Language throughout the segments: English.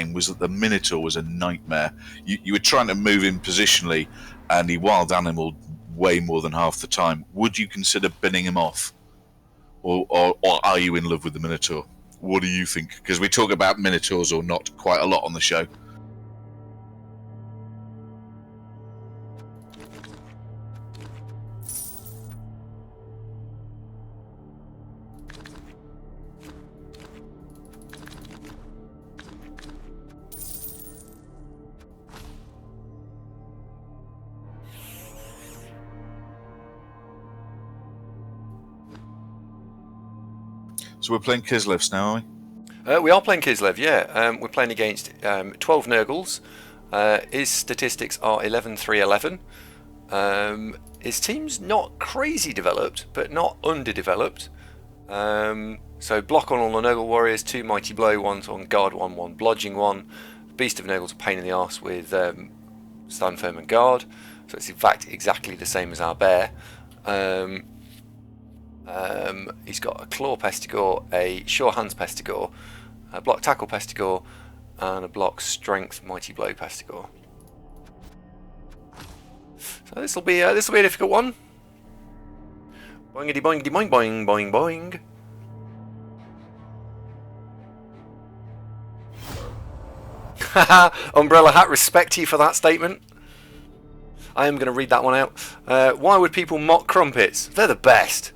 game was that the Minotaur was a nightmare. You were trying to move him positionally, and he wild animal way more than half the time. Would you consider binning him off, or are you in love with the Minotaur? What do you think? Because we talk about Minotaurs or not quite a lot on the show. So we're playing Kislevs now, are we? We are playing Kislev, yeah. We're playing against 12 Nurgles. His statistics are 11-3-11. His team's not crazy developed, but not underdeveloped. So block on all the Nurgle warriors, 2 Mighty Blow, 1 on Guard 1, 1 Blodging 1. Beast of Nurgle's a pain in the arse with Stand Firm and Guard. So it's in fact exactly the same as our bear. He's got a Claw Pestigore, a Sure Hands Pestigore, a Block Tackle Pestigore, and a Block Strength Mighty Blow Pestigore. So this will be a difficult one. Boingity boingity boing boing boing boing. Haha, Umbrella Hat, respect you for that statement. I am going to read that one out. Why would people mock crumpets? They're the best.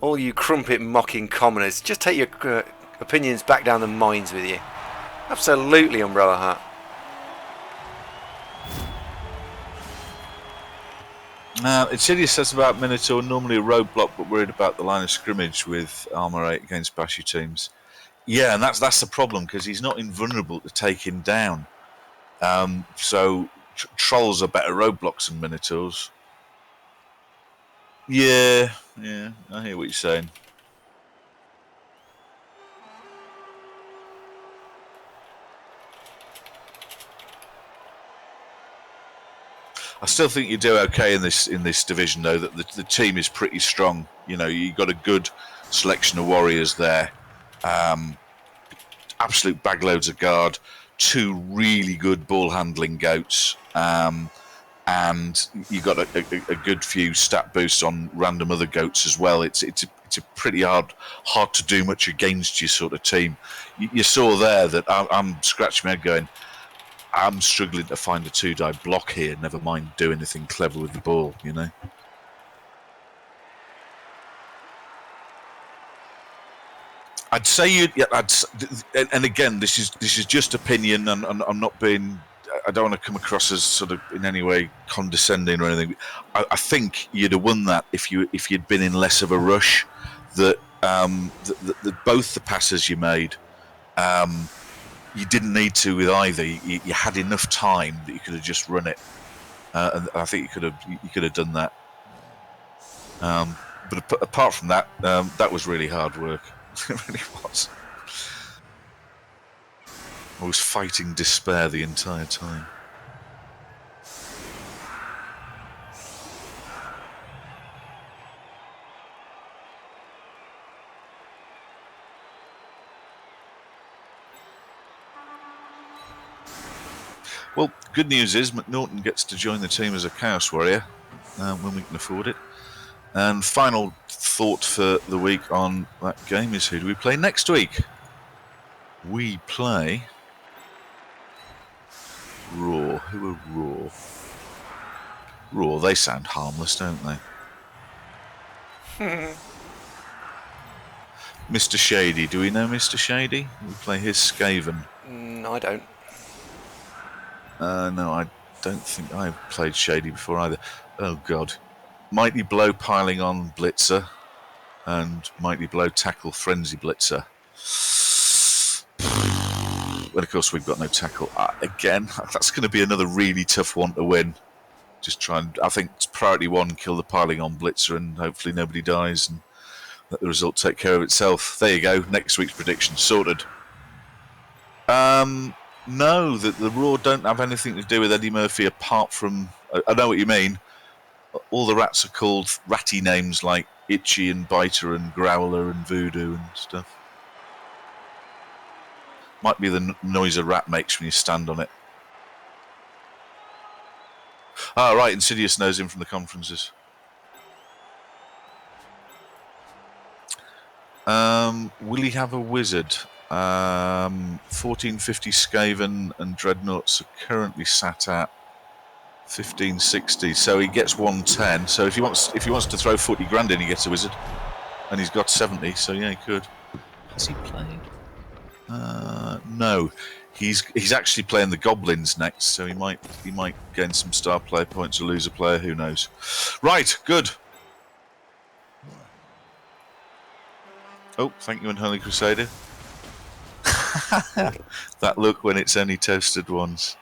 All you crumpet mocking commoners, just take your opinions back down the mines with you. Absolutely, Umbrella Hat. Insidious says about Minotaur, normally a roadblock, but worried about the line of scrimmage with Armour 8 against Bashy teams. Yeah, and that's the problem, because he's not invulnerable to take him down. So trolls are better roadblocks than Minotaurs. Yeah, I hear what you're saying. I still think you do okay in this division, though. That the team is pretty strong. You know, you got a good selection of warriors there. Absolute bagloads of guard, 2 really good ball handling goats, and you got a good few stat boosts on random other goats as well. It's a pretty hard to do much against you sort of team. You saw there that I'm scratching my head going, I'm struggling to find a 2-die block here, never mind do anything clever with the ball, you know. I'd say and again, this is just opinion, and I'm not being. I don't want to come across as sort of in any way condescending or anything. I think you'd have won that if you'd been in less of a rush. That both the passes you made, you didn't need to with either. You had enough time that you could have just run it, and I think you could have done that. But apart from that, that was really hard work. It really was. I was fighting despair the entire time. Well, good news is McNaughton gets to join the team as a Chaos Warrior when we can afford it. And final thought for the week on that game is, who do we play next week? We play Raw. Who are Raw? Raw, they sound harmless, don't they? Mr. Shady, do we know Mr. Shady? We play his Skaven. I don't. No, I don't think I've played Shady before either. Oh, God. Mighty Blow piling on Blitzer and Mighty Blow tackle Frenzy Blitzer. Well, of course, we've got no tackle. Again, that's going to be another really tough one to win. Just try and, I think, priority 1, kill the piling on Blitzer, and hopefully nobody dies and let the result take care of itself. There you go. Next week's prediction sorted. No, the Raw don't have anything to do with Eddie Murphy apart from, I know what you mean. All the rats are called ratty names like Itchy and Biter and Growler and Voodoo and stuff. Might be the noise a rat makes when you stand on it. Ah, right. Insidious knows him from the conferences. Will he have a wizard? 1450 Skaven and Dreadnoughts are currently sat at 1560, so he gets 110. So if he wants to throw 40 grand in, he gets a wizard, and he's got 70. So yeah, he could. Has he played? No, he's actually playing the goblins next, so he might gain some star player points or lose a player. Who knows? Right, good. Oh, thank you, Unholy Crusader. That look when it's only toasted once.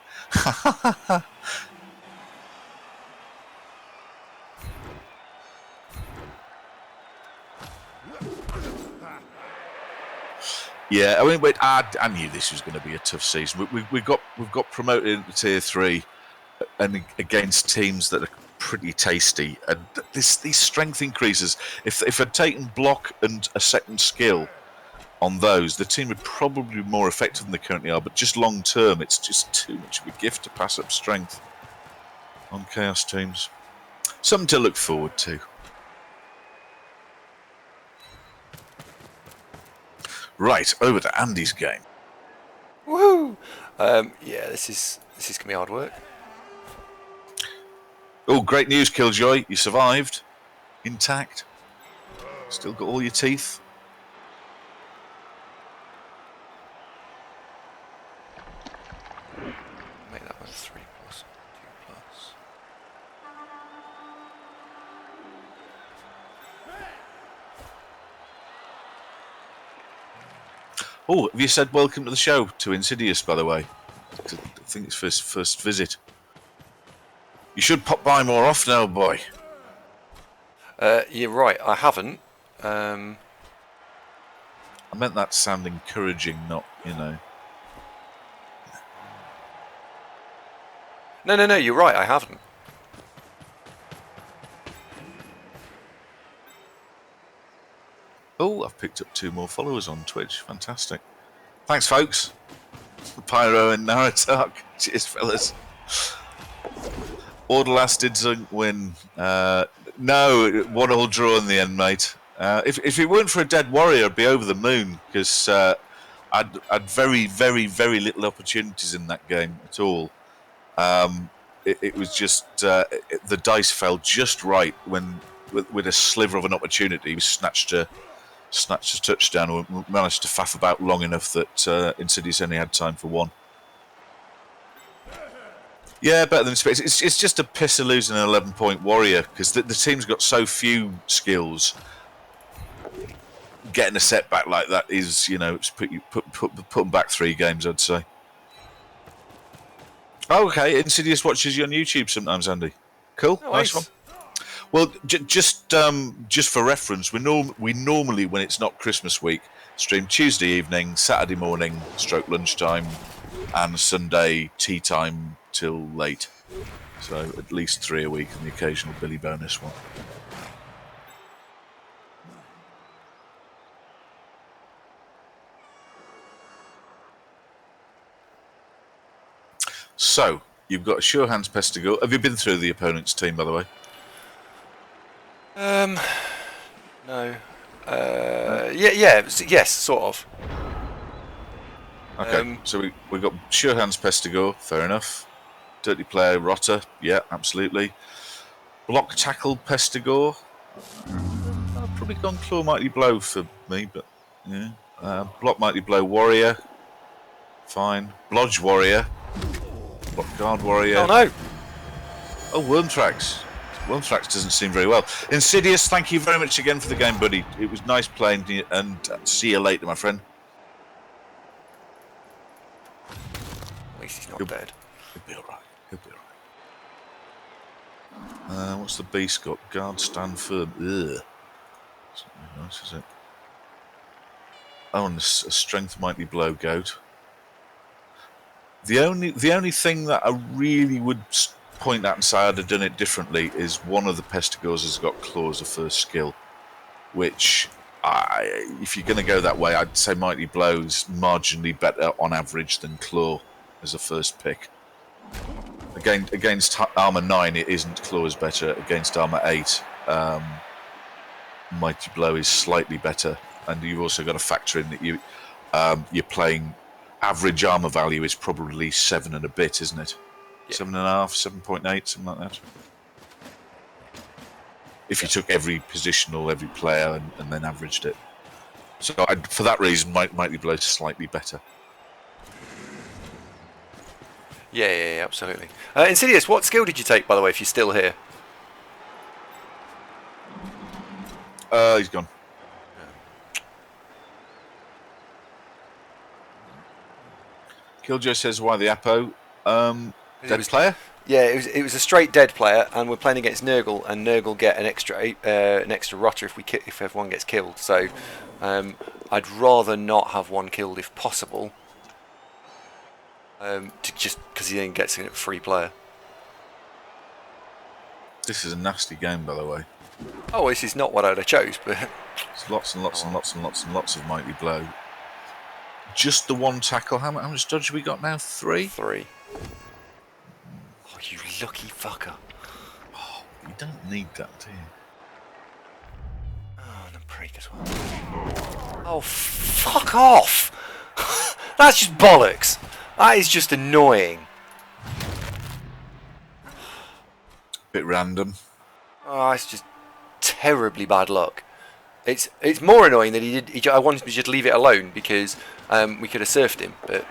Yeah, I mean, I knew this was going to be a tough season. We've got promoted into Tier 3, and against teams that are pretty tasty. And these strength increases. If I'd taken block and a second skill on those, the team would probably be more effective than they currently are. But just long term, it's just too much of a gift to pass up strength on Chaos teams. Something to look forward to. Right, over to Andy's game. Woohoo! Yeah, this is gonna be hard work. Oh, great news, Killjoy! You survived, intact. Still got all your teeth. Make that one 3 plus 2 plus. Oh, have you said welcome to the show to Insidious, by the way? I think it's first visit. You should pop by more often, old boy. You're right, I haven't. I meant that to sound encouraging, not, No, you're right, I haven't. Oh, I've picked up 2 more followers on Twitch. Fantastic. Thanks, folks. Pyro and Naratok. Cheers, fellas. Order lasted win. No, 1-1 draw in the end, mate. If it weren't for a dead warrior, I'd be over the moon, because I'd very, very, very little opportunities in that game at all. It was just the dice fell just right when, with a sliver of an opportunity, we snatched a touchdown and managed to faff about long enough that Insidious only had time for 1. Yeah, better than space. It's just a piss of losing an 11-point warrior, because the team's got so few skills. Getting a setback like that is, it's put them back 3 games, I'd say. Okay, Insidious watches you on YouTube sometimes, Andy. Cool, nice one. Well, just for reference, we normally, when it's not Christmas week, stream Tuesday evening, Saturday morning, stroke lunchtime, and Sunday tea time till late. So at least 3 a week, and the occasional Billy bonus one. So you've got Sure Hands Pestigo. Have you been through the opponent's team, by the way? No. Yes, sort of. Okay, so we got Sure Hands Pestigo, fair enough. Dirty Player Rotter, yeah, absolutely. Block Tackle Pestigo. I've probably gone Claw Mighty Blow for me, but yeah. Block Mighty Blow Warrior, fine. Blodge Warrior. Block Guard Warrior. Oh no! Oh, Wormthrax. Wormthrax doesn't seem very well. Insidious, thank you very much again for the game, buddy. It was nice playing, and see you later, my friend. At least he's not dead. He'll be alright. What's the beast got? Guard stand firm. Ugh. It's not nice, is it? Oh, and a strength mighty blow goat. The only thing that I really would point out and say I'd have done it differently is one of the Pestigos has got claws of first skill, which if you're going to go that way, I'd say Mighty Blow's marginally better on average than Claw as a first pick. Against Armour 9, it isn't. Claw is better. Against Armour 8, Mighty Blow is slightly better. And you've also got to factor in that you're playing average armour value is probably 7 and a bit, isn't it? Yeah. 7.5, 7.8, something like that. If you took every positional, every player, and then averaged it. So for that reason, Mighty Blow is slightly better. Yeah, absolutely. Insidious, what skill did you take, by the way, if you're still here? He's gone. Killjoy says, why the Apo? Dead player? Yeah, it was a straight dead player, and we're playing against Nurgle, and Nurgle get an extra rotter if everyone gets killed. So I'd rather not have one killed if possible, just because he then gets a free player. This is a nasty game, by the way. Oh, this is not what I'd have chose, but it's lots and lots and lots and lots and lots of Mighty Blow. Just the one tackle. How much dodge have we got now? 3? 3. Oh, you lucky fucker. Oh, you don't need that, do you? Oh, and a prig as well. Oh, fuck off! That's just bollocks. That is just annoying. Bit random. Oh, it's just terribly bad luck. It's more annoying that I wanted to just leave it alone because we could have surfed him, but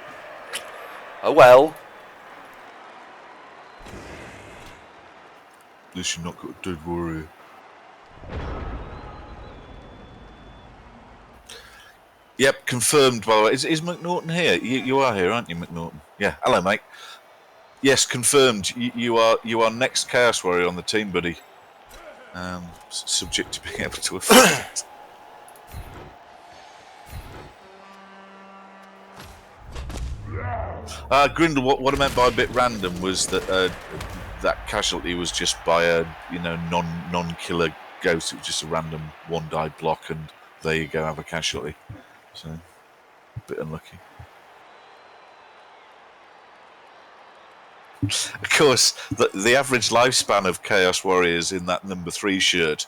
oh well. At least you've not got a dead warrior. Yep, confirmed, by the way. Is McNaughton here? You are here, aren't you, McNaughton? Yeah. Hello, mate. Yes, confirmed. You are next Chaos Warrior on the team, buddy. Subject to being able to affect it. Grindle, what I meant by a bit random was that that casualty was just by a non-killer ghost. It was just a random one-die block, and there you go, have a casualty. So, a bit unlucky. Of course, the average lifespan of Chaos Warriors in that number 3 shirt,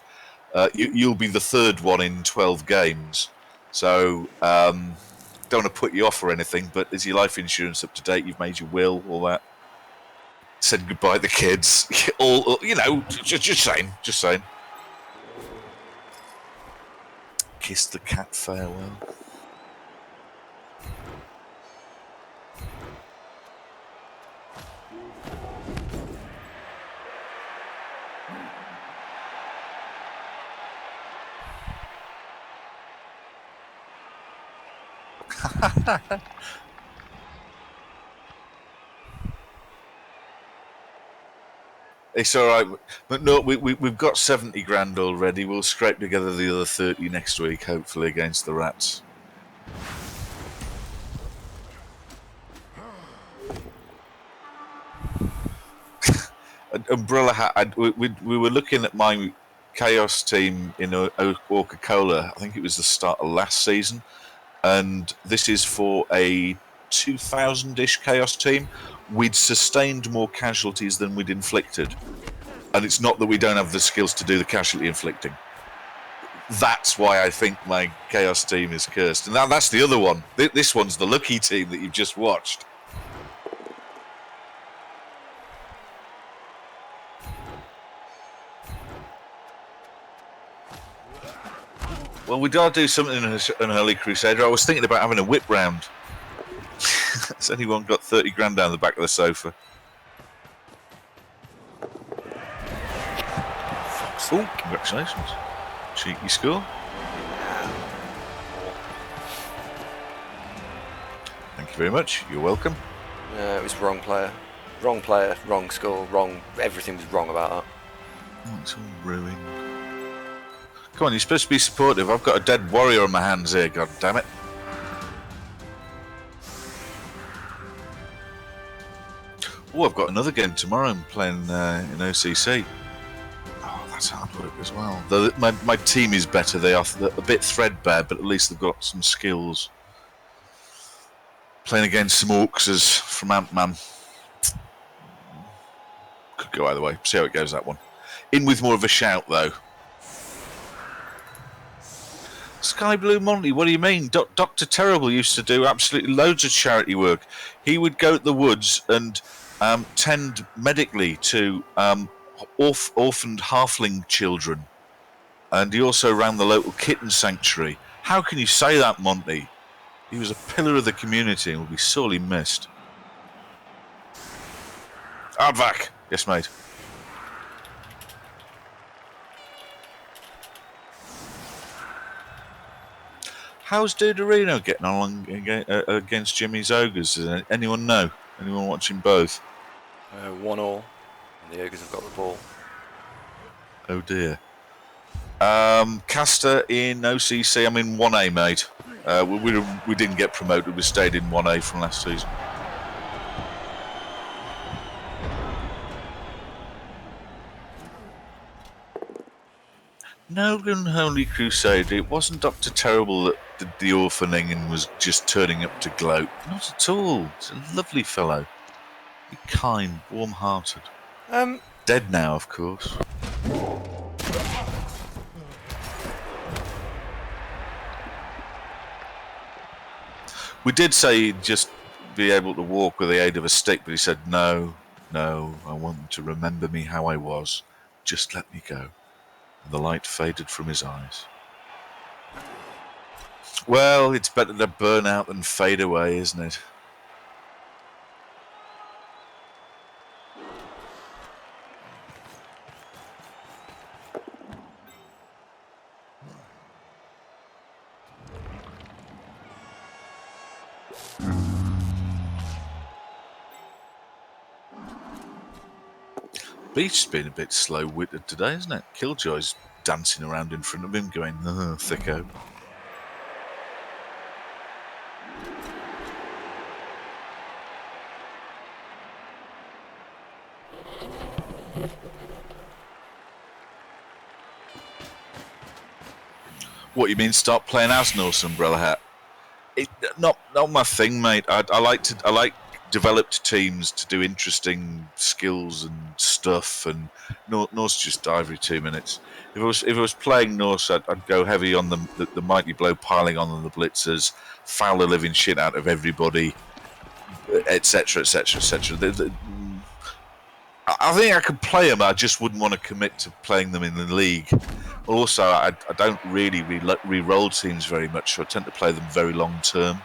you'll be the 3rd one in 12 games. So, don't want to put you off or anything, but is your life insurance up to date? You've made your will, all that. Said goodbye to the kids. all just saying. Kiss the cat farewell. It's all right, but no, we've got 70 grand already. We'll scrape together the other 30 next week, hopefully against the Rats. Umbrella Hat. We were looking at my Chaos team in Orca-Cola. I think it was the start of last season, and this is for a 2000-ish Chaos team. We'd sustained more casualties than we'd inflicted, and it's not that we don't have the skills to do the casualty inflicting. That's why I think my Chaos team is cursed, and that's the other one. This one's the lucky team that you've just watched. Well, we gotta do something in an early Crusader. I was thinking about having a whip round. Has anyone got 30 grand down the back of the sofa? Oh, congratulations. Cheeky score. Thank you very much. You're welcome. It was wrong player. Wrong player, wrong score, wrong... Everything was wrong about that. Oh, it's all ruined. Come on, you're supposed to be supportive. I've got a dead warrior on my hands here, god damn it. Oh, I've got another game tomorrow. I'm playing in OCC. Oh, that's hard work as well. Though my team is better. They are a bit threadbare, but at least they've got some skills. Playing against some Orcs from Ant-Man. Could go either way. See how it goes, that one. In with more of a shout, though. Sky Blue Monty, what do you mean? Dr. Terrible used to do absolutely loads of charity work. He would go to the woods and tend medically to orphaned halfling children. And he also ran the local kitten sanctuary. How can you say that, Monty? He was a pillar of the community and will be sorely missed. Aardvark. Yes, mate. How's Duderino getting along against Jimmy's Ogres? Does anyone know? Anyone watching both? 1-1. And the Ogres have got the ball. Oh dear. Caster in OCC. I'm in 1A, mate. We didn't get promoted. We stayed in 1A from last season. No, Unholy Crusade. It wasn't Dr. Terrible that did the orphaning and was just turning up to gloat. Not at all. He's a lovely fellow. Be kind, warm-hearted. Dead now, of course. We did say he'd just be able to walk with the aid of a stick, but he said, no, I want them to remember me how I was. Just let me go. And the light faded from his eyes. Well, it's better to burn out than fade away, isn't it? Beach's been a bit slow-witted today, isn't it? Killjoy's dancing around in front of him, going, thicko. What, you mean stop playing as Norse Umbrella Hat? Not my thing, mate. I like developed teams to do interesting skills and stuff, and Norse just die every 2 minutes. If I was playing Norse, I'd go heavy on the mighty blow, piling on the blitzers, foul the living shit out of everybody, etc., etc., etc. I think I could play them. I just wouldn't want to commit to playing them in the league. Also, I don't really re-roll teams very much, so I tend to play them very long term.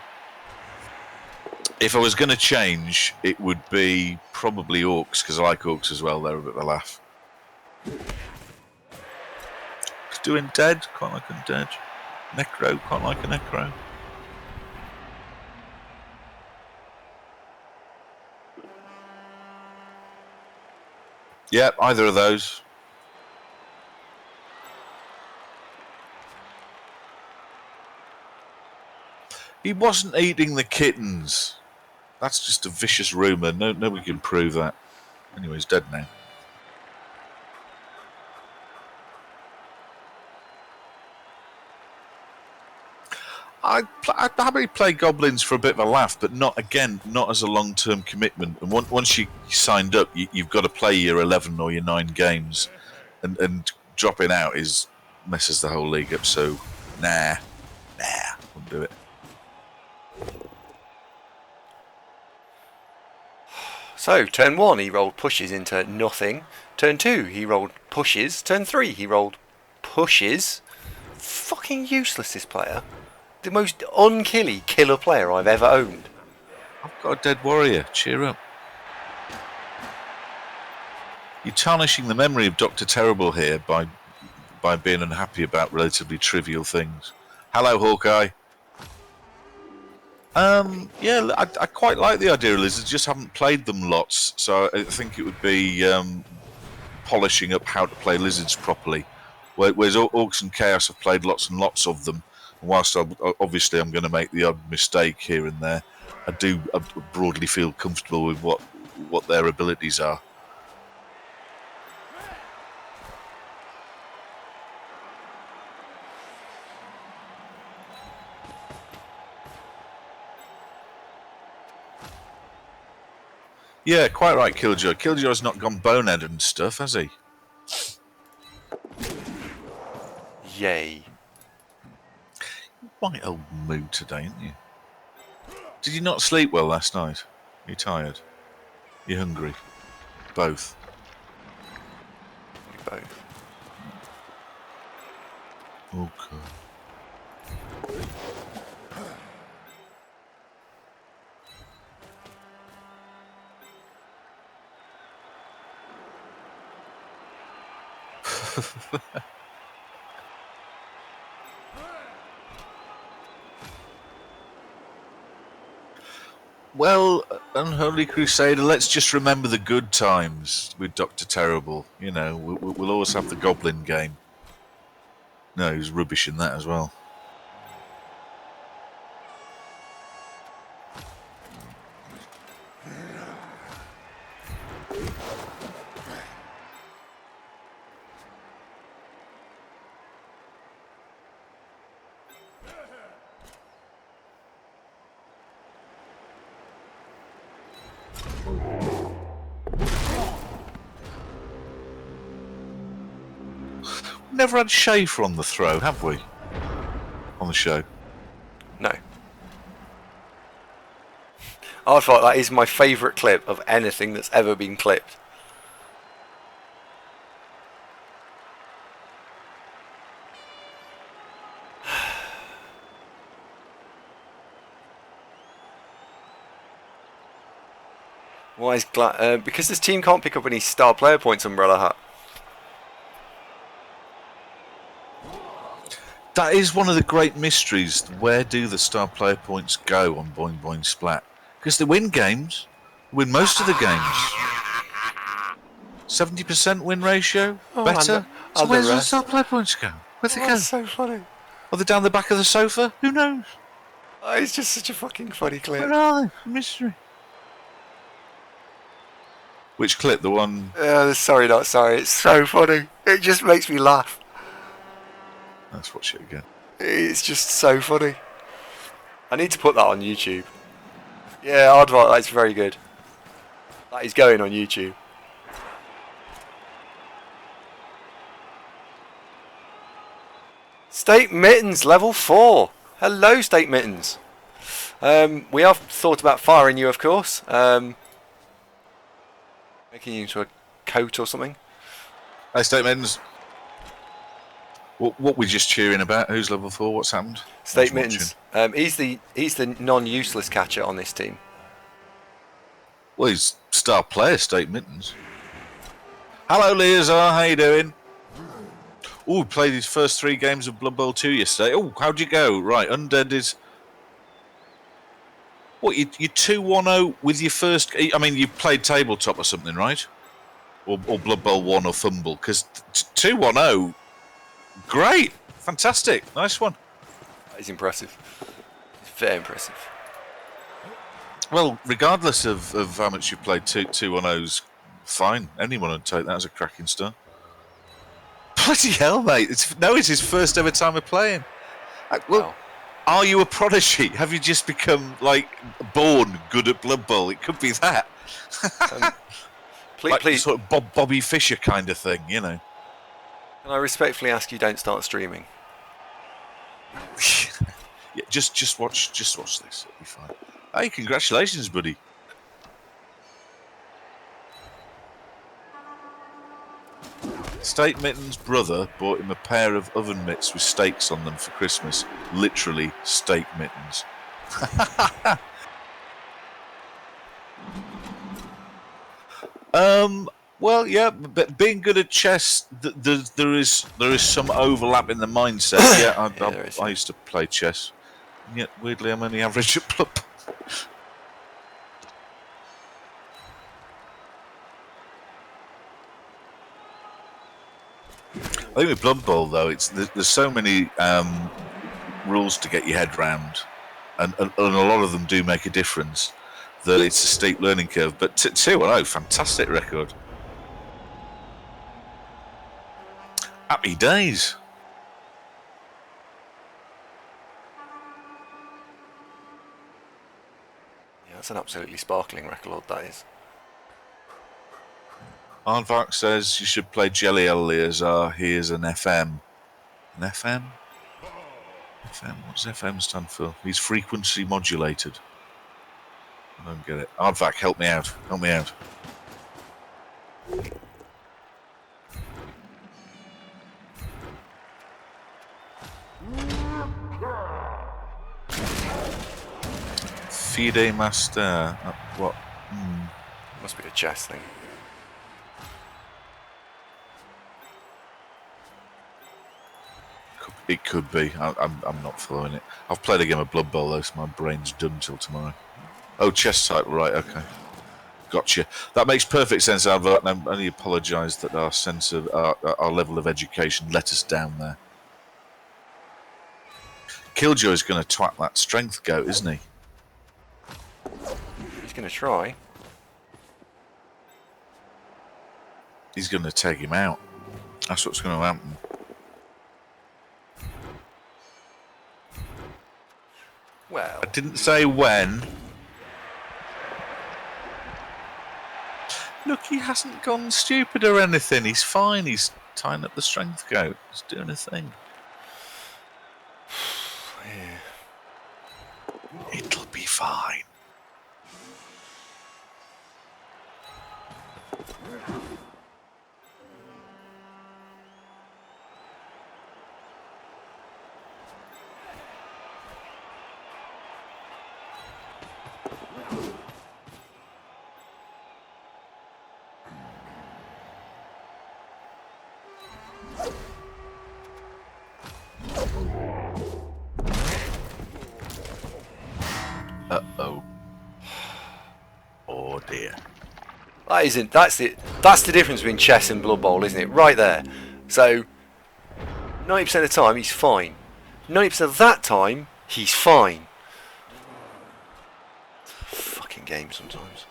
If I was going to change, it would be probably Orcs, because I like Orcs as well. They're a bit of a laugh. Doing Dead, quite like a Dead. Necro, quite like a Necro. Yeah, either of those. He wasn't eating the kittens. That's just a vicious rumour. Nobody can prove that. Anyway, he's dead now. I'd happily play Goblins for a bit of a laugh, but not as a long-term commitment. And once you signed up, you've got to play your 11 or your 9 games, and dropping out messes the whole league up. So, nah, wouldn't do it. So, turn 1, he rolled pushes into nothing. Turn 2, he rolled pushes. Turn 3, he rolled pushes. Fucking useless, this player. The most unkilly killer player I've ever owned. I've got a dead warrior. Cheer up. You're tarnishing the memory of Dr. Terrible here by being unhappy about relatively trivial things. Hello, Hawkeye. Yeah, I quite like the idea of lizards. Just haven't played them lots, so I think it would be polishing up how to play lizards properly. Whereas Orcs and Chaos have played lots and lots of them. And whilst obviously I'm going to make the odd mistake here and there, I broadly feel comfortable with what their abilities are. Yeah, quite right, Killjoy. Killjoy's not gone bonehead and stuff, has he? Yay. Quite old mood today, aren't you? Did you not sleep well last night? Are you tired? You hungry? Both. We both. Okay. Well, Unholy Crusader, let's just remember the good times with Dr. Terrible. You know, we'll always have the Goblin game. No, he was rubbish in that as well. Never had Schaefer on the throw, have we? On the show. No. I thought that is my favourite clip of anything that's ever been clipped. Why is because this team can't pick up any star player points, Umbrella Hut. That is one of the great mysteries. Where do the star player points go on Boing Boing Splat? Because they win games. Win most of the games. 70% win ratio? Better? So where do the star player points go? Where'd they go? That's so funny. Are they down the back of the sofa? Who knows? Oh, it's just such a fucking funny clip. Where are they? Mystery. Which clip? The one... Sorry, not sorry. It's so funny. It just makes me laugh. Let's watch it again. It's just so funny. I need to put that on YouTube. Yeah, Aardvark, that's very good. That is going on YouTube. State Mittens, level 4. Hello, State Mittens. We have thought about firing you, of course. Making you into a coat or something. Hey, State Mittens. What we just cheering about? Who's level 4? What's happened? State Mittens. He's the non-useless catcher on this team. Well, he's star player, State Mittens. Hello, Leazar. How you doing? Oh, played his first 3 games of Blood Bowl 2 yesterday. Oh, how'd you go? Right, Undead is... What, you 2-1-0 with your first... I mean, you played tabletop or something, right? Or Blood Bowl 1 or Fumble. Because 2-1-0... Great. Fantastic. Nice one. That is impressive. It's very impressive. Well, regardless of how much you've played 2-1-0's fine. Anyone would take that as a cracking start. Bloody hell, mate. It's his first ever time of playing. Well, wow. Are you a prodigy? Have you just become, like, born good at Blood Bowl? It could be that. Please. Sort of Bobby Fischer kind of thing, you know. Can I respectfully ask you don't start streaming? Yeah, just watch this. It'll be fine. Hey, congratulations, buddy. State Mitten's brother bought him a pair of oven mitts with steaks on them for Christmas. Literally, steak mittens. Well, yeah, but being good at chess, there is some overlap in the mindset. Yeah, I used to play chess. And yet, weirdly, I'm only average at Blood Bowl. I think with Blood Bowl, though, there's so many rules to get your head round, and a lot of them do make a difference, that it's a steep learning curve. But 2-0, fantastic record. Happy days. Yeah, that's an absolutely sparkling record, that is. Aardvark says you should play Jelly Eleazar. He is an FM. An FM? FM? What does FM stand for? He's frequency modulated. I don't get it. Aardvark, help me out. Help me out. Fide Master. What? Must be a chess thing. It could be. I'm not following it. I've played a game of Blood Bowl though, so my brain's done till tomorrow. Oh, chess type, right? Okay, gotcha. That makes perfect sense, Albert. And I only apologise that our sense of our level of education let us down there. Killjoy's going to twat that strength goat, isn't he? He's going to try. He's going to take him out. That's what's going to happen. Well, I didn't say when. Look, he hasn't gone stupid or anything. He's fine. He's tying up the strength goat. He's doing a thing. yeah. It'll be fine. Uh-oh. Oh dear. That isn't. That's it. That's the difference between chess and Blood Bowl, isn't it? Right there. So 90% of the time he's fine. 90% of that time he's fine. Fucking game sometimes.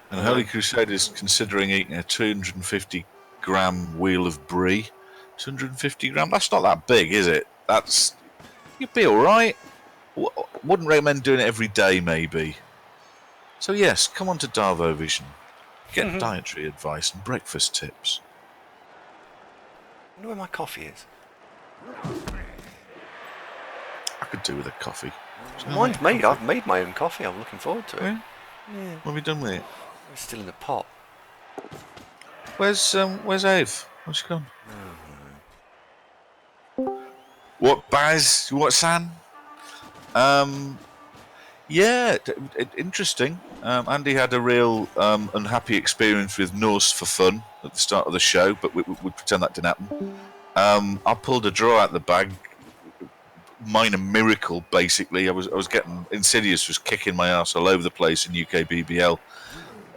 And Holy Crusade is considering eating a 250-gram wheel of brie. 250 gram? That's not that big, is it? That's... You'd be alright. Wouldn't recommend doing it every day, maybe. So yes, come on to Darvo Vision. Get dietary advice and breakfast tips. I wonder where my coffee is. I could do with a coffee. Mine's made. I've made my own coffee. I'm looking forward to it. Yeah? Yeah. What have you done with it? It's still in the pot. Where's Ave? Where's she gone? What, Baz? What, San? Yeah, interesting. Andy had a real unhappy experience with Norse for fun at the start of the show, but we pretend that didn't happen. I pulled a draw out the bag. Minor miracle, basically. I was getting... Insidious was kicking my ass all over the place in UK BBL,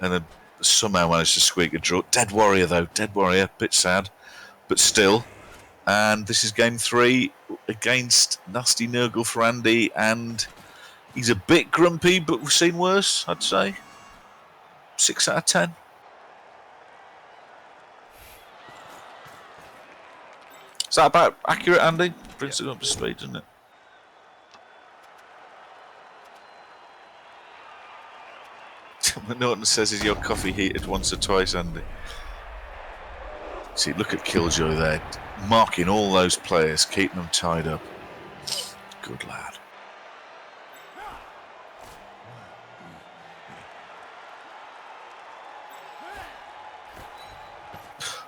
and then somehow managed to squeak a draw. Dead Warrior, though. Dead Warrior. Bit sad, but still. And this is game 3 against Nasty Nurgle for Andy, and he's a bit grumpy, but we've seen worse, I'd say. 6 out of 10. Is that about accurate, Andy? Brings it up to speed, doesn't it? Norton says, is your coffee heated once or twice, Andy? See, look at Killjoy there, marking all those players, keeping them tied up. Good lad.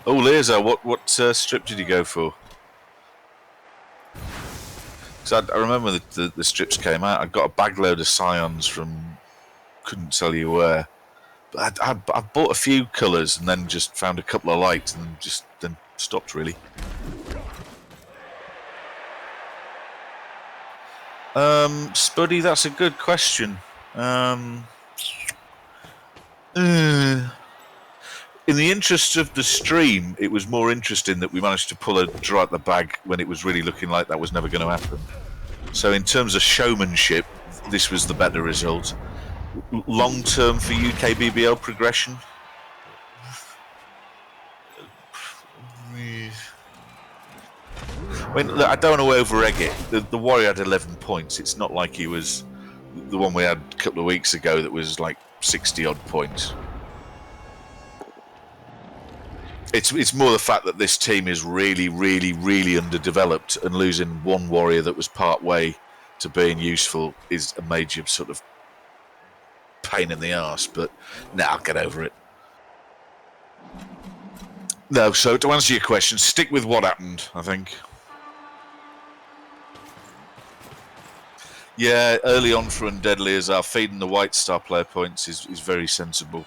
Oh, Leza, what strip did you go for? Because I remember the strips came out. I got a bag load of Scions from, couldn't tell you where. But I bought a few colours and then just found a couple of lights and then stopped, really. Spuddy, that's a good question. In the interest of the stream, it was more interesting that we managed to pull a draw out the bag when it was really looking like that was never going to happen. So in terms of showmanship, this was the better result. Long term for UK BBL progression? I mean, look, I don't want to over-egg it. The Warrior had 11 points. It's not like he was the one we had a couple of weeks ago that was like 60-odd points. It's more the fact that this team is really, really, really underdeveloped, and losing one Warrior that was part way to being useful is a major sort of pain in the arse. But I'll get over it. No, so to answer your question, stick with what happened, I think. Yeah, early on for Undeadly as our feeding the White Star player points is very sensible.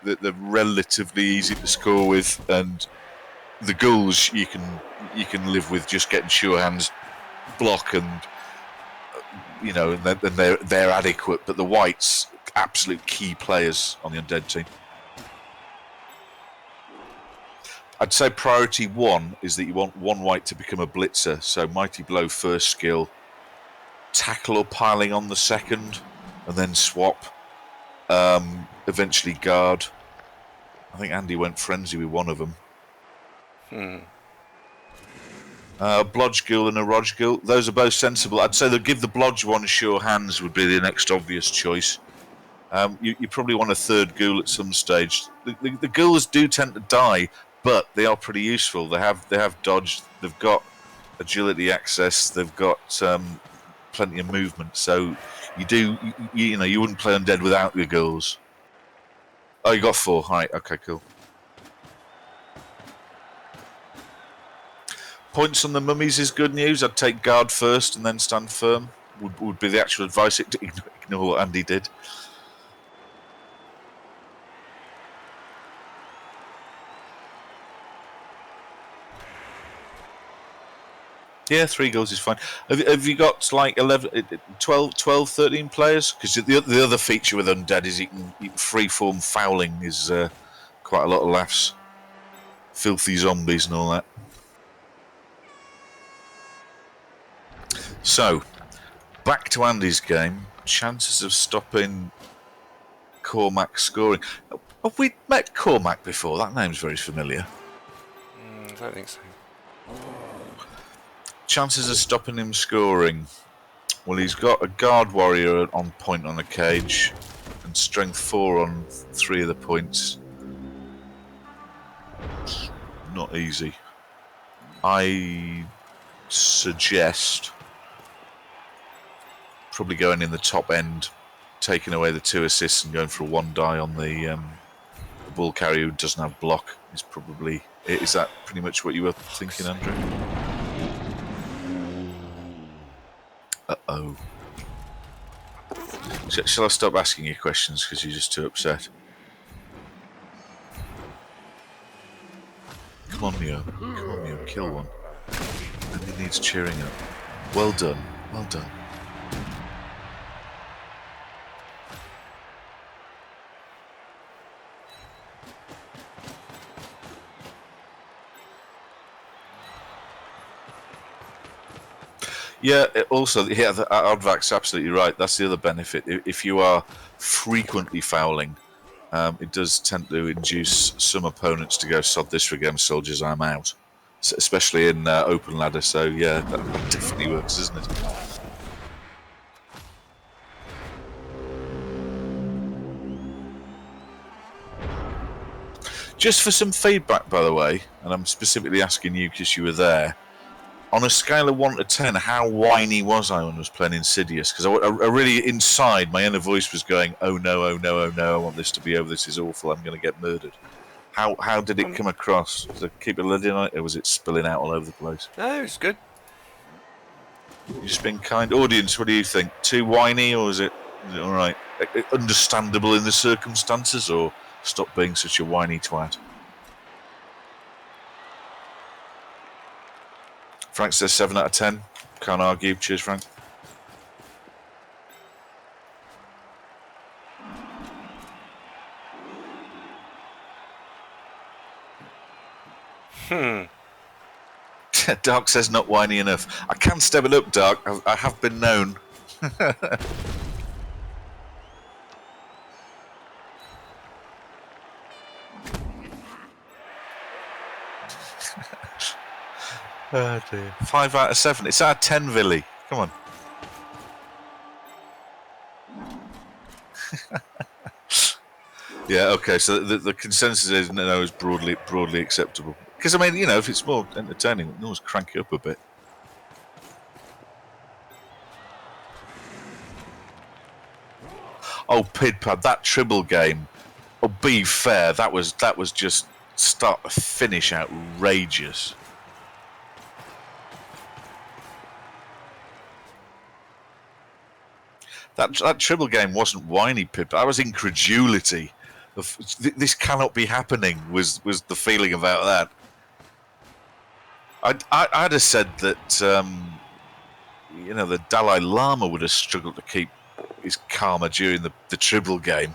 They're relatively easy to score with, and the Ghouls you can live with just getting sure hands block, and they're adequate. But the Whites, absolute key players on the Undead team. I'd say priority one is that you want one White to become a blitzer, so Mighty Blow first skill, tackle or piling on the second, and then swap. Eventually guard. I think Andy went frenzy with one of them. Blodge Ghoul and a Rog Ghoul. Those are both sensible. I'd say they'll give the Blodge one sure hands would be the next obvious choice. You probably want a third Ghoul at some stage. The Ghouls do tend to die, but they are pretty useful. They have dodge. They've got agility access. They've got plenty of movement. So you wouldn't play Undead without the Ghouls. Oh, you got 4. All right, okay, cool. Points on the mummies is good news. I'd take guard first and then stand firm. Would be the actual advice. Ignore what Andy did. Yeah, 3 goals is fine. Have you got like 11, 12, 13 players? Because the other feature with Undead is you can freeform fouling is quite a lot of laughs. Filthy zombies and all that. So, back to Andy's game. Chances of stopping Cormac scoring. Have we met Cormac before? That name's very familiar. I don't think so. Chances of stopping him scoring. Well, he's got a guard warrior on point on a cage and strength 4 on 3 of the points. Not easy. I suggest probably going in the top end, taking away the 2 assists and going for a 1 die on the ball carrier who doesn't have block. Is that pretty much what you were thinking, Andrew? Uh-oh. Shall I stop asking you questions because you're just too upset? Come on, Mio. Kill one. And he needs cheering up. Well done. Yeah, Oddvac's absolutely right. That's the other benefit. If you are frequently fouling, it does tend to induce some opponents to go, sod this for game soldiers, I'm out. Especially in open ladder, so yeah, that definitely works, doesn't it? Just for some feedback, by the way, and I'm specifically asking you because you were there, on a scale of 1 to 10, how whiny was I when I was playing Insidious? Because I really, inside, my inner voice was going, oh no, I want this to be over, this is awful, I'm going to get murdered. How did it come across? Did I keep a lid in it, or was it spilling out all over the place? No, it's good. You've just been kind. Audience, what do you think? Too whiny, or is it all right? Understandable in the circumstances, or stop being such a whiny twat? Frank says 7 out of 10. Can't argue. Cheers, Frank. Dark says not whiny enough. I can step it up, Dark. I have been known. Oh dear. 5 out of 7. It's out of 10, Villy. Come on. Yeah, okay, so the consensus is no, is broadly acceptable. Because, I mean, you know, if it's more entertaining, we can always crank it up a bit. Oh, Pidpad, that Tribble game. Oh, be fair, that was just start to finish outrageous. That Tribble game wasn't whiny, Pidpad. That was incredulity. This cannot be happening. Was the feeling about that? I'd have said that you know, the Dalai Lama would have struggled to keep his karma during the Tribble game.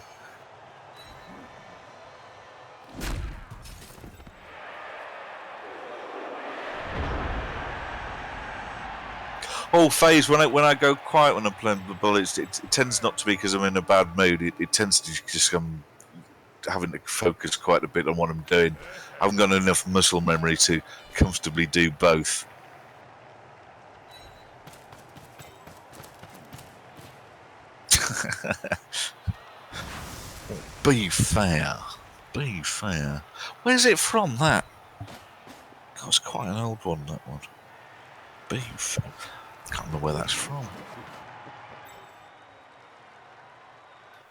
Oh, FaZe, when I go quiet when I'm playing the bullets, it tends not to be because I'm in a bad mood. It tends to just having to focus quite a bit on what I'm doing. I haven't got enough muscle memory to comfortably do both. Be fair. Be fair. Where's it from, that? God, it's quite an old one, that one. Be fair. Can't remember where that's from.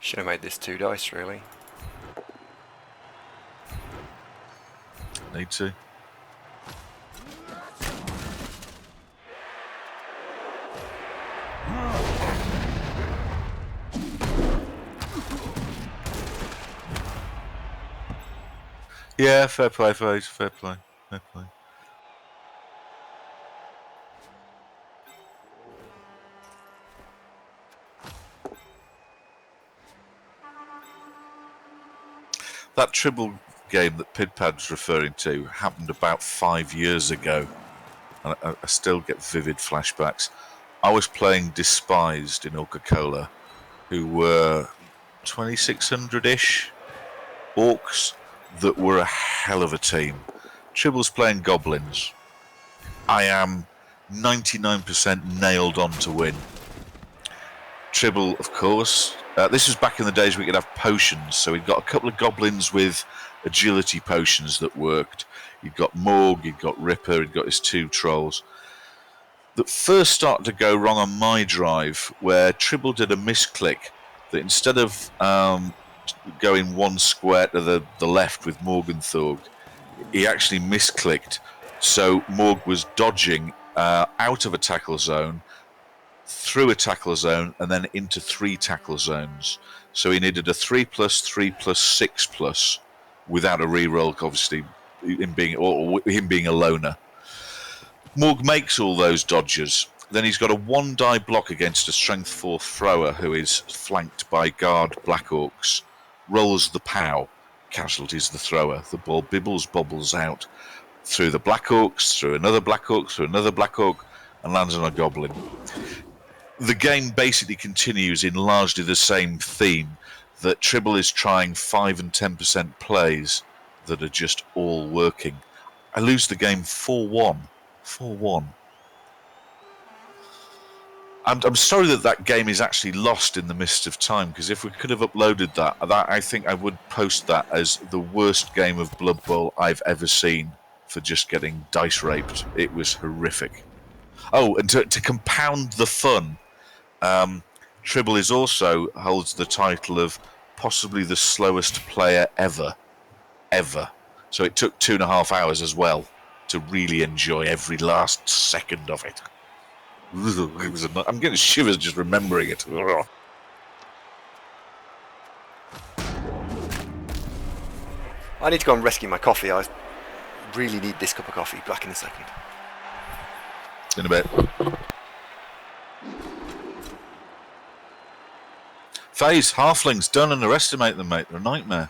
Should have made this 2 dice, really. Need to. Yeah, fair play, FaZe. Fair play. Fair play. That Tribble game that Pidpad's referring to happened about 5 years ago, and I still get vivid flashbacks. I was playing Despised in Coca-Cola, who were 2600-ish orcs that were a hell of a team. Tribble's playing goblins. I am 99% nailed on to win. Tribble, of course. This was back in the days we could have potions, so we'd got a couple of goblins with agility potions that worked. You'd got Morg, you'd got Ripper, you'd got his 2 trolls. That first started to go wrong on my drive, where Tribble did a misclick, that instead of going 1 square to the left with Morgenthorg, he actually misclicked. So Morg was dodging out of a tackle zone, through a tackle zone, and then into 3 tackle zones. So he needed a 3+, 3+, 6+, without a reroll, obviously, him being a loner. Morg makes all those dodges. Then he's got a 1 die block against a strength 4 thrower who is flanked by guard Black Orcs. Rolls the POW. Casualties the thrower. The ball bobbles out through the Black Orcs, through another Black Orc, through another Black Orc, and lands on a goblin. The game basically continues in largely the same theme, that Tribble is trying 5 and 10% plays that are just all working. I lose the game 4-1. 4-1. I'm sorry that game is actually lost in the mist of time, because if we could have uploaded that, I think I would post that as the worst game of Blood Bowl I've ever seen for just getting dice raped. It was horrific. Oh, and to compound the fun, Tribble also holds the title of possibly the slowest player ever. So it took 2.5 hours as well to really enjoy every last second of it. I'm getting shivers just remembering it. I need to go and rescue my coffee. I really need this cup of coffee. Back in a second. In a bit. FaZe, halflings, don't underestimate them, mate. They're a nightmare.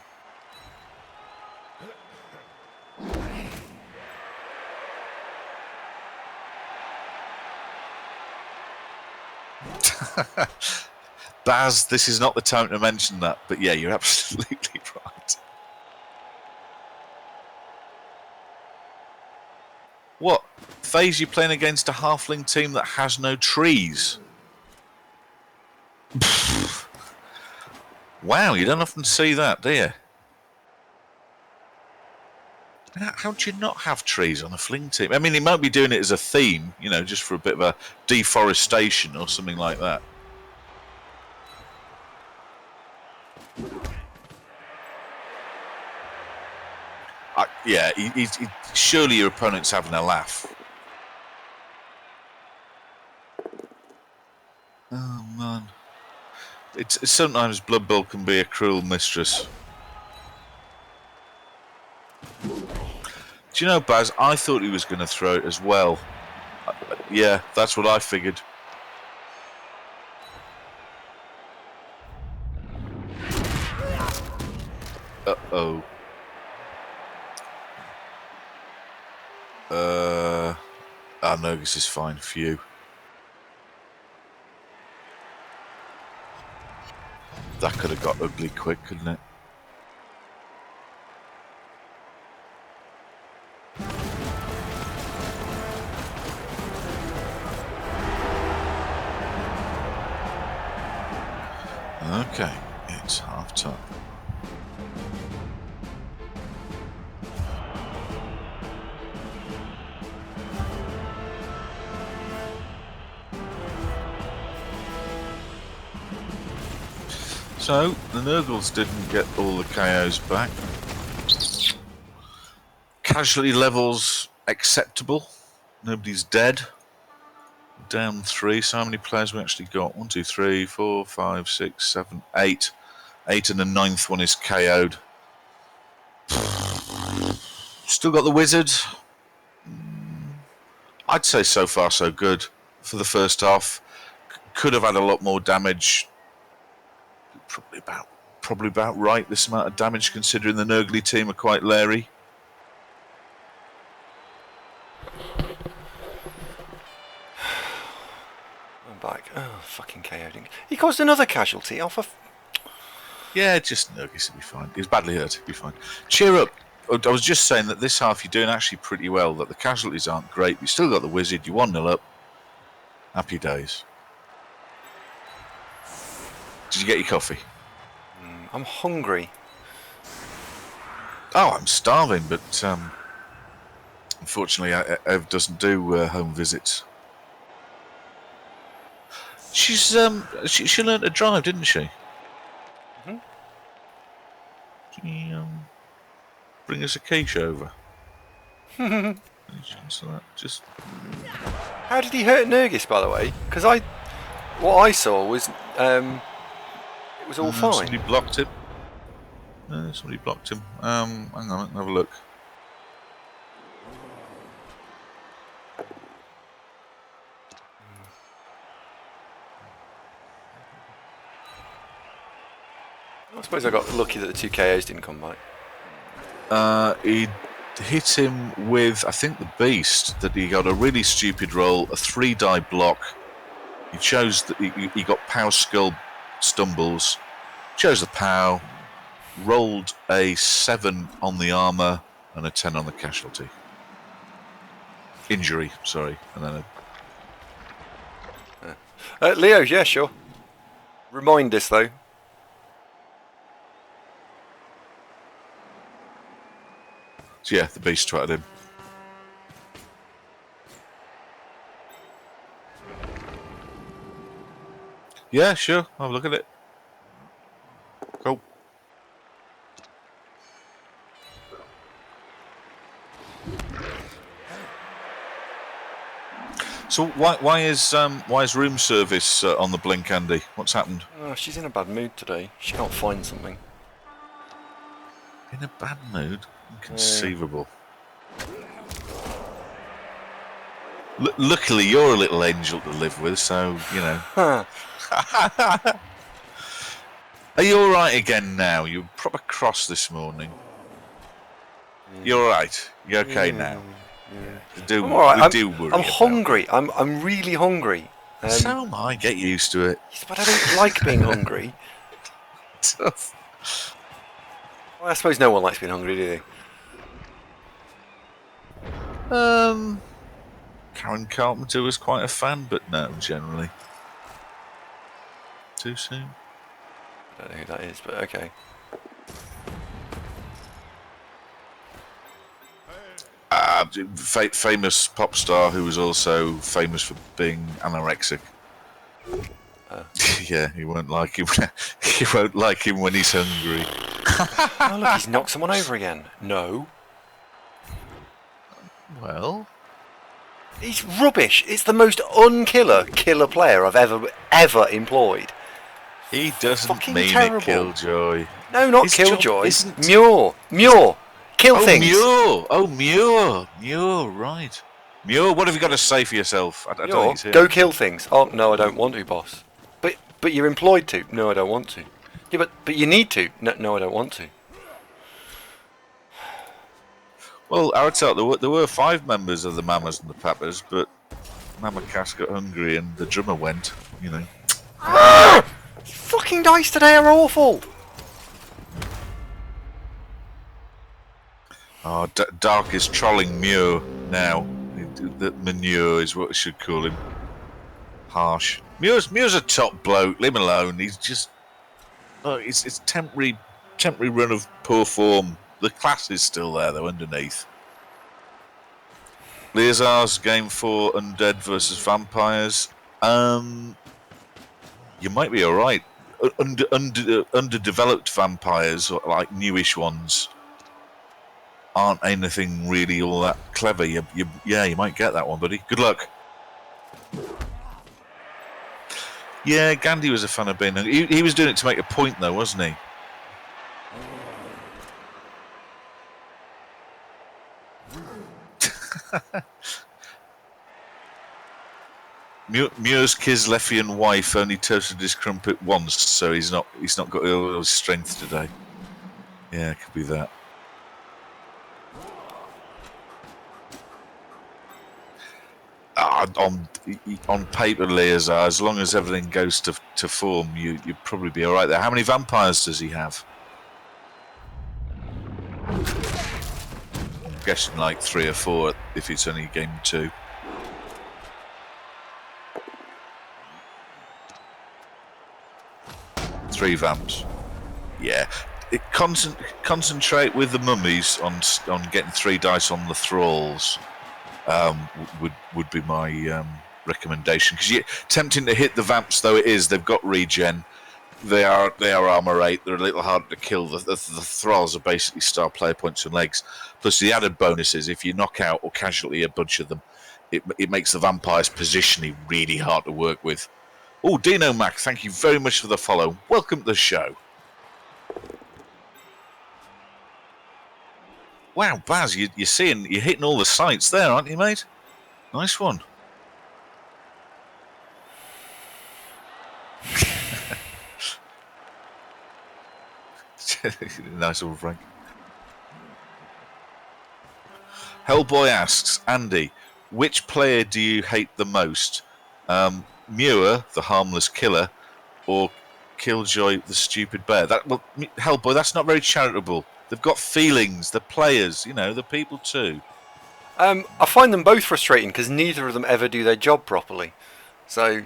Baz, this is not the time to mention that, but yeah, you're absolutely right. What? FaZe, you playing against a halfling team that has no trees? Wow, you don't often see that, do you? How do you not have trees on a fling team? I mean, he might be doing it as a theme, you know, just for a bit of a deforestation or something like that. Yeah, surely your opponent's having a laugh. Oh, man. It's sometimes Blood Bowl can be a cruel mistress. Do you know, Baz, I thought he was going to throw it as well. Yeah, that's what I figured. Uh-oh. Nurgus is fine for you. That could have got ugly quick, couldn't it? Okay, it's half time. So, the Nurgles didn't get all the KOs back. Casualty levels acceptable. Nobody's dead. Down 3. So how many players we actually got? 1, 2, 3, 4, 5, 6, 7, 8. 8 and the 9th one is KO'd. Still got the Wizard. I'd say so far so good for the first half. Could have had a lot more damage. Probably about right, this amount of damage, considering the Nurgly team are quite leery. I'm back. Oh, fucking KO'd. He caused another casualty off of... Yeah, just Nurgis will be fine. He was badly hurt, he'll be fine. Cheer up. I was just saying that this half you're doing actually pretty well, that the casualties aren't great. You still got the Wizard, you're 1-0 up. Happy days. Did you get your coffee? I'm hungry. Oh, I'm starving, but unfortunately Ev doesn't do home visits. She's she learned to drive, didn't she? Mm-hmm. Can you bring us a quiche over? Just. How did he hurt Nurgis, by the way? Because what I saw was it was all fine. Somebody blocked him. Somebody blocked him. Hang on, have a look. I suppose I got lucky that the 2 KOs didn't come back. He hit him with, I think, the Beast, that he got a really stupid roll, a 3-die block. He chose that he got Pow Skull Stumbles, chose the Pow, rolled a 7 on the armor and a 10 on the casualty. Injury, sorry. And then Leo, yeah, sure. Remind us, though. So yeah, the Beast twatted him. Yeah, sure. I'll have a look at it. Cool. So why is room service on the blink, Andy? What's happened? Oh, she's in a bad mood today. She can't find something. In a bad mood? Inconceivable. Luckily, you're a little angel to live with, so, you know. Are you alright again now? You're proper cross this morning. You're alright? You're okay now? Yeah. We do I'm alright. worry. I'm hungry. I'm really hungry. So am I. Get used to it. But I don't like being hungry. Well, I suppose no one likes being hungry, do they? Karen Carpenter was quite a fan, but no, generally. Too soon. I don't know who that is, but okay. Famous pop star who was also famous for being anorexic. Yeah, he won't like him. He won't like him when he's hungry. Oh, look, he's knocked someone over again. No. Well, he's rubbish. It's the most killer player I've ever employed. He doesn't Fucking mean terrible. it, Killjoy. No, not His Killjoy. job isn't- Muir. Kill things. Muir, right. Muir, what have you got to say for yourself? I don't think it's here. Go kill things. Oh, no, I don't want to, boss. But you're employed to. No, I don't want to. Yeah, but you need to. No, I don't want to. Well, I would tell there were 5 members of the Mamas and the Papas, but Mama Cass got hungry and the drummer went, you know. Fucking dice today are awful. Oh, Dark is trolling Muir now. Manure is what we should call him. Harsh. Muir's a top bloke. Leave him alone. He's just... Oh, it's temporary run of poor form. The class is still there, though, underneath. Leazar's game 4, Undead versus Vampires. You might be alright. Underdeveloped vampires, or like newish ones, aren't anything really all that clever. You might get that one, buddy. Good luck. Yeah, Gandhi was a fan of being... He was doing it to make a point, though, wasn't he? Muir's Kislevian wife only toasted his crumpet once, so he's not got all his strength today. Yeah, it could be that. On paper, Leazar, as long as everything goes to form, you'd probably be all right there. How many vampires does he have? I'm guessing like 3 or 4 if it's only game 2. Three vamps. Yeah. Concentrate with the mummies on getting 3 dice on the thralls. Would be my recommendation, because tempting to hit the vamps though it is. They've got regen. They are armor 8. They're a little harder to kill. The thralls are basically star player points and legs. Plus the added bonus is if you knock out or casualty a bunch of them, it makes the vampires positionally really hard to work with. Oh, Dino Mac, thank you very much for the follow. Welcome to the show. Wow, Baz, you're hitting all the sites there, aren't you, mate? Nice one. Nice one, Frank. Hellboy asks, Andy, which player do you hate the most? Muir, the harmless killer, or Killjoy, the stupid bear? Hellboy, that's not very charitable. They've got feelings. They're players, they're people too. I find them both frustrating because neither of them ever do their job properly. So.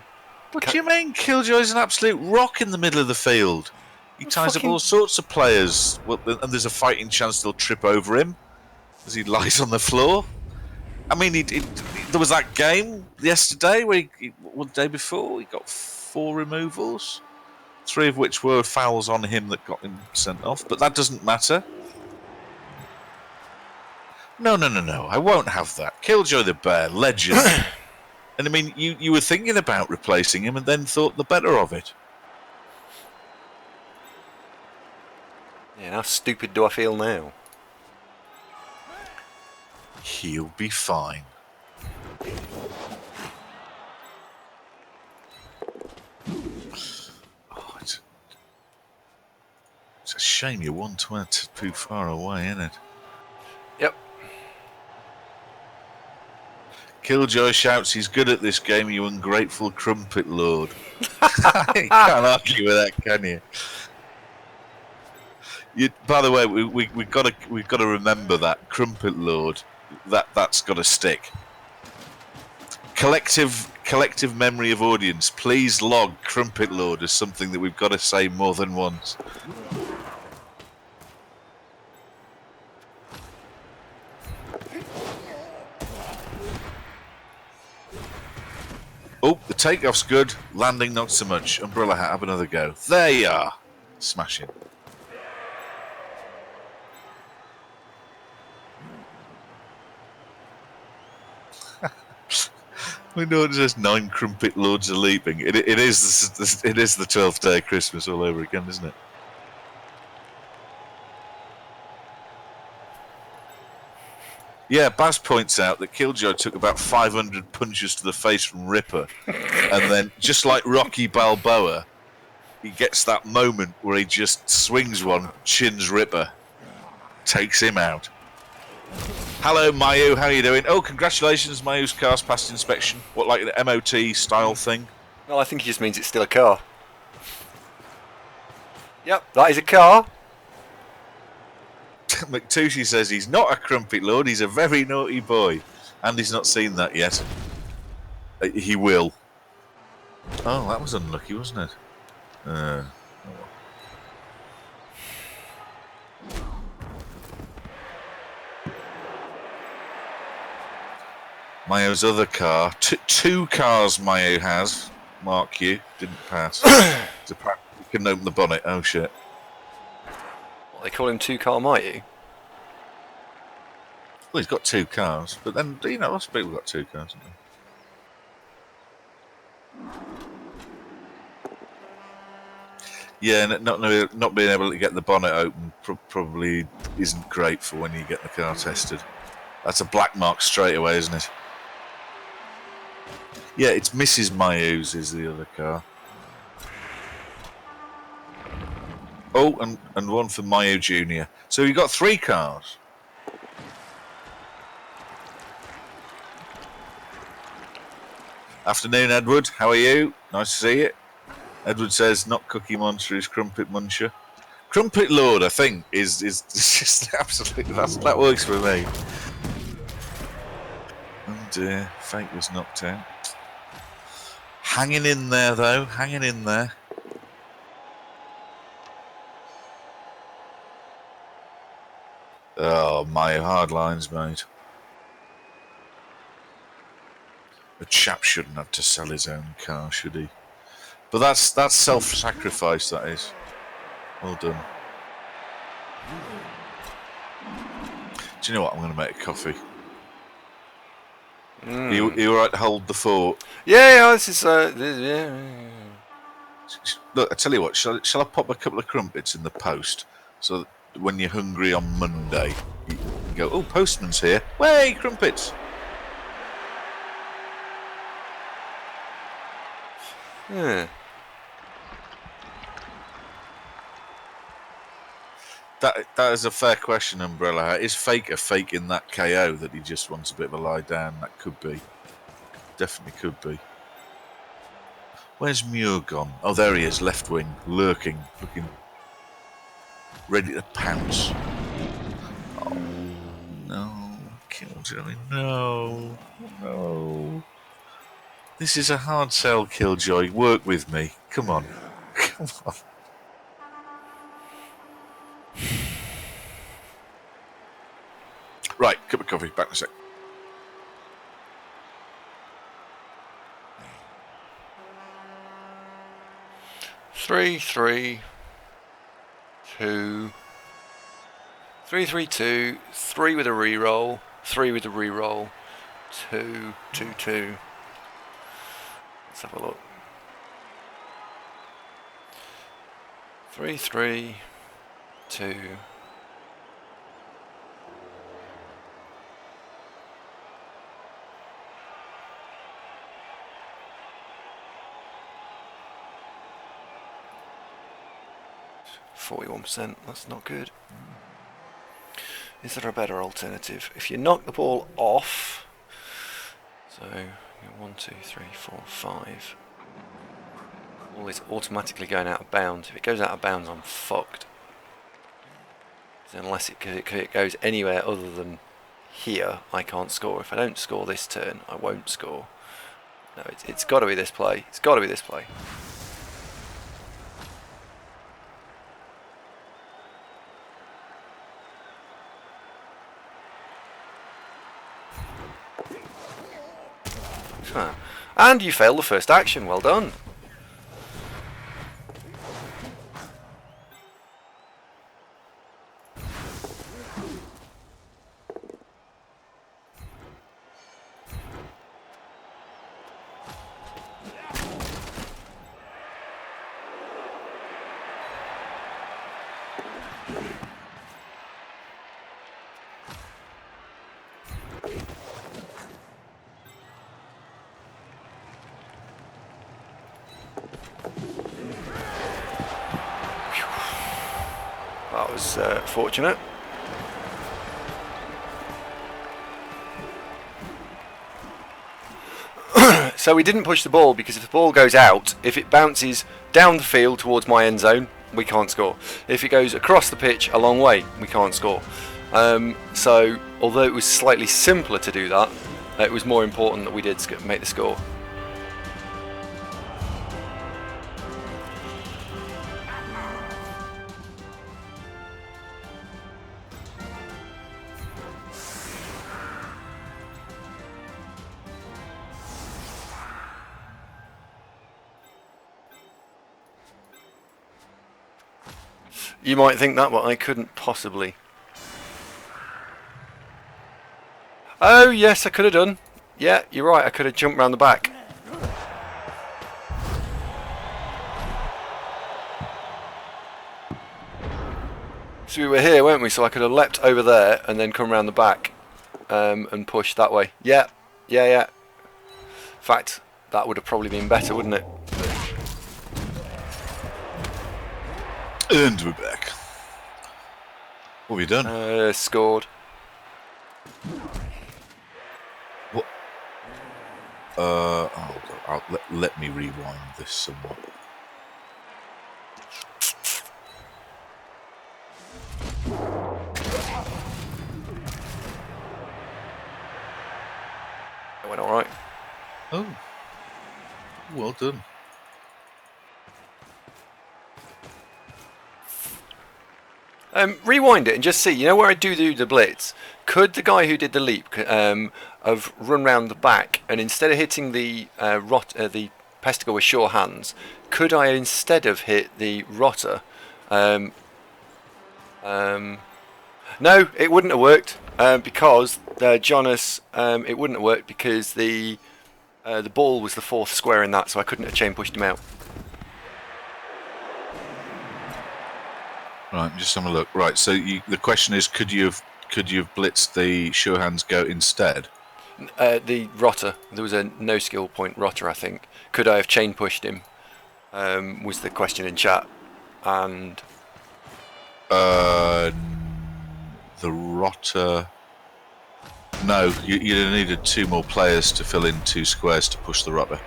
What do you mean? Killjoy's an absolute rock in the middle of the field. He ties up all sorts of players, and there's a fighting chance they'll trip over him as he lies on the floor. I mean, there was that game yesterday where the day before, he got 4 removals, 3 of which were fouls on him that got him sent off. But that doesn't matter. No. I won't have that. Killjoy the bear, legend. And I mean, you were thinking about replacing him and then thought the better of it. Yeah, how stupid do I feel now? He'll be fine. Oh, it's a shame you're 120 too far away, isn't it? Yep. Killjoy shouts, "He's good at this game, you ungrateful crumpet lord." You can't argue with that, can you? By the way, we've got to remember that crumpet lord. That's got to stick. Collective memory of audience. Please log crumpet lord as something that we've got to say more than once. Oh, the takeoff's good. Landing not so much. Umbrella hat, have another go. There you are. Smashing. We know it says 9 crumpet lords are leaping. It is the 12th day of Christmas all over again, isn't it? Yeah, Baz points out that Killjoy took about 500 punches to the face from Ripper, and then, just like Rocky Balboa, he gets that moment where he just swings one, chins Ripper, takes him out. Hello, Mayu, how are you doing? Oh, congratulations, Mayu's car's passed inspection. What, like the MOT style thing? No, I think he just means it's still a car. Yep, that is a car. McTushi says he's not a crumpet lord, he's a very naughty boy. And he's not seen that yet. He will. Oh, that was unlucky, wasn't it? Oh. Mayo's other car, two cars Mayo has. Mark you, didn't pass. You couldn't open the bonnet. Oh shit! What, they call him Two Car Mighty. Well, he's got 2 cars, but then lots of people got 2 cars, haven't they? Yeah, and not being able to get the bonnet open probably isn't great for when you get the car tested. That's a black mark straight away, isn't it? Yeah, it's Mrs. Mayu's is the other car. Oh, and one for Mayu Jr. So you got 3 cars. Afternoon, Edward. How are you? Nice to see you. Edward says, not Cookie Monster, is Crumpet Muncher. Crumpet Lord, I think, is just absolutely... That works for me. Oh dear, Fake was knocked out. Hanging in there, though. Hanging in there. Oh, my hard lines, mate. A chap shouldn't have to sell his own car, should he? But that's self-sacrifice, that is. Well done. Do you know what? I'm going to make a coffee. Are you all right to hold the fort? Yeah, this is... yeah. Look, I tell you what, shall I pop a couple of crumpets in the post so that when you're hungry on Monday, you can go, oh, postman's here. Way, crumpets! Yeah. That is a fair question, Umbrella. Is Fake a fake in that KO that he just wants a bit of a lie down? That could be. Definitely could be. Where's Muir gone? Oh, there he is, left wing, lurking, looking ready to pounce. Oh, no. Killjoy, no. No. This is a hard sell, Killjoy. Work with me. Come on. Come on. Right, cup of coffee. Back in a sec. Three, 2, 3, 3, 2, 3 with a reroll, 3 with a reroll, 2, 2, 2. Let's have a look. 3, 3, 2. %. That's not good. Is there a better alternative? If you knock the ball off, So 1, 2, 3, 4, 5. All is automatically going out of bounds. If it goes out of bounds, I'm fucked. Unless it goes anywhere other than here, I can't score. If I don't score this turn, I won't score. No, it's got to be this play. It's got to be this play. Huh. And you failed the first action. Well done. That was fortunate. So we didn't push the ball because if the ball goes out, if it bounces down the field towards my end zone, we can't score. If it goes across the pitch a long way, we can't score. So although it was slightly simpler to do that, it was more important that we did make the score. You might think that, but I couldn't possibly. Oh, yes, I could have done. Yeah, you're right, I could have jumped round the back. So we were here, weren't we? So I could have leapt over there and then come round the back and push that way. Yeah. In fact, that would have probably been better, wouldn't it? And we're back. What have you done? Scored. What? Let me rewind this somewhat. It went alright. Oh. Well done. Rewind it and just see. You know where I do the blitz? Could the guy who did the leap have run round the back and instead of hitting the the Pesticle with sure hands, could I instead have hit the Rotter? No, it wouldn't have worked because Jonas. It wouldn't have worked because the ball was the fourth square in that, so I couldn't have chain pushed him out. Right, just have a look. Right, so the question is, could you have blitzed the sure hands goat instead? The Rotter. There was a no skill point Rotter, I think. Could I have chain pushed him? Was the question in chat, and the Rotter. No, you'd have needed 2 more players to fill in 2 squares to push the Rotter,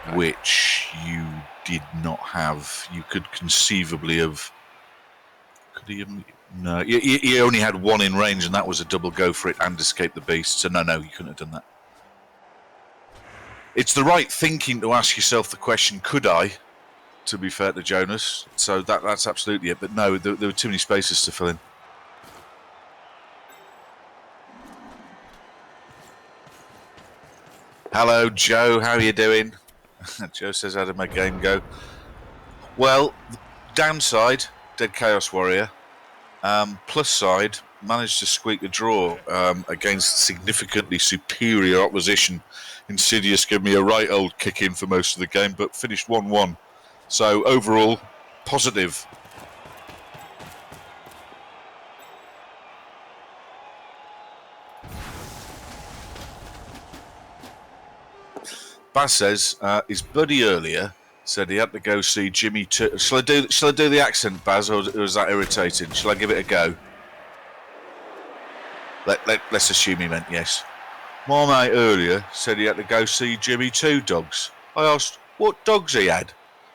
okay. Which you did not have. You could conceivably have. Could he have? No, you only had 1 in range, and that was a double go for it and escape the beast. So no, you couldn't have done that. It's the right thinking to ask yourself the question, could I? To be fair to Jonas, so that's absolutely it. But no, there were too many spaces to fill in. Hello, Joe. How are you doing? Joe says, "How did my game go?" Well, downside, Dead Chaos Warrior. Plus side, managed to squeak a draw against significantly superior opposition. Insidious gave me a right old kick in for most of the game, but finished 1-1. So overall, positive. Baz says his buddy earlier said he had to go see Jimmy. Shall I do the accent, Baz, or is that irritating? Shall I give it a go? Let's assume he meant yes. My mate earlier said he had to go see Jimmy Two Dogs. I asked what dogs he had.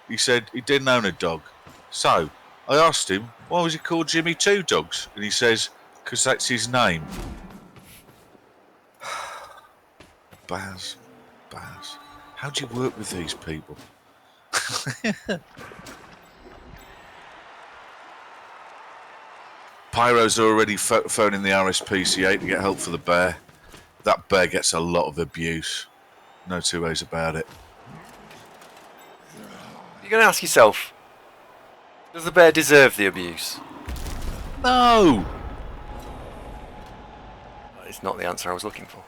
He said he didn't own a dog. So I asked him why was he called Jimmy Two Dogs, and he says because that's his name. Baz, how do you work with these people? Pyro's already phoning the RSPCA to get help for the bear. That bear gets a lot of abuse. No two ways about it. You're going to ask yourself, does the bear deserve the abuse? No! It's not the answer I was looking for.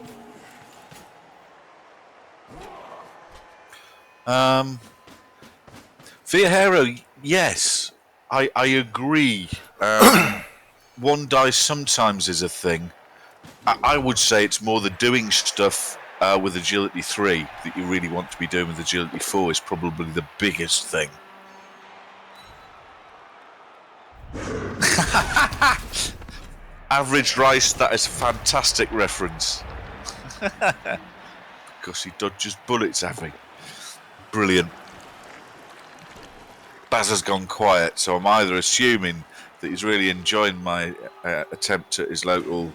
Viajero, yes. I agree. One dice sometimes is a thing. I would say it's more the doing stuff with Agility 3 that you really want to be doing with Agility 4 is probably the biggest thing. Average Rice, that is a fantastic reference. Because he dodges bullets at me. Brilliant. Baz has gone quiet, so I'm either assuming that he's really enjoying my attempt at his local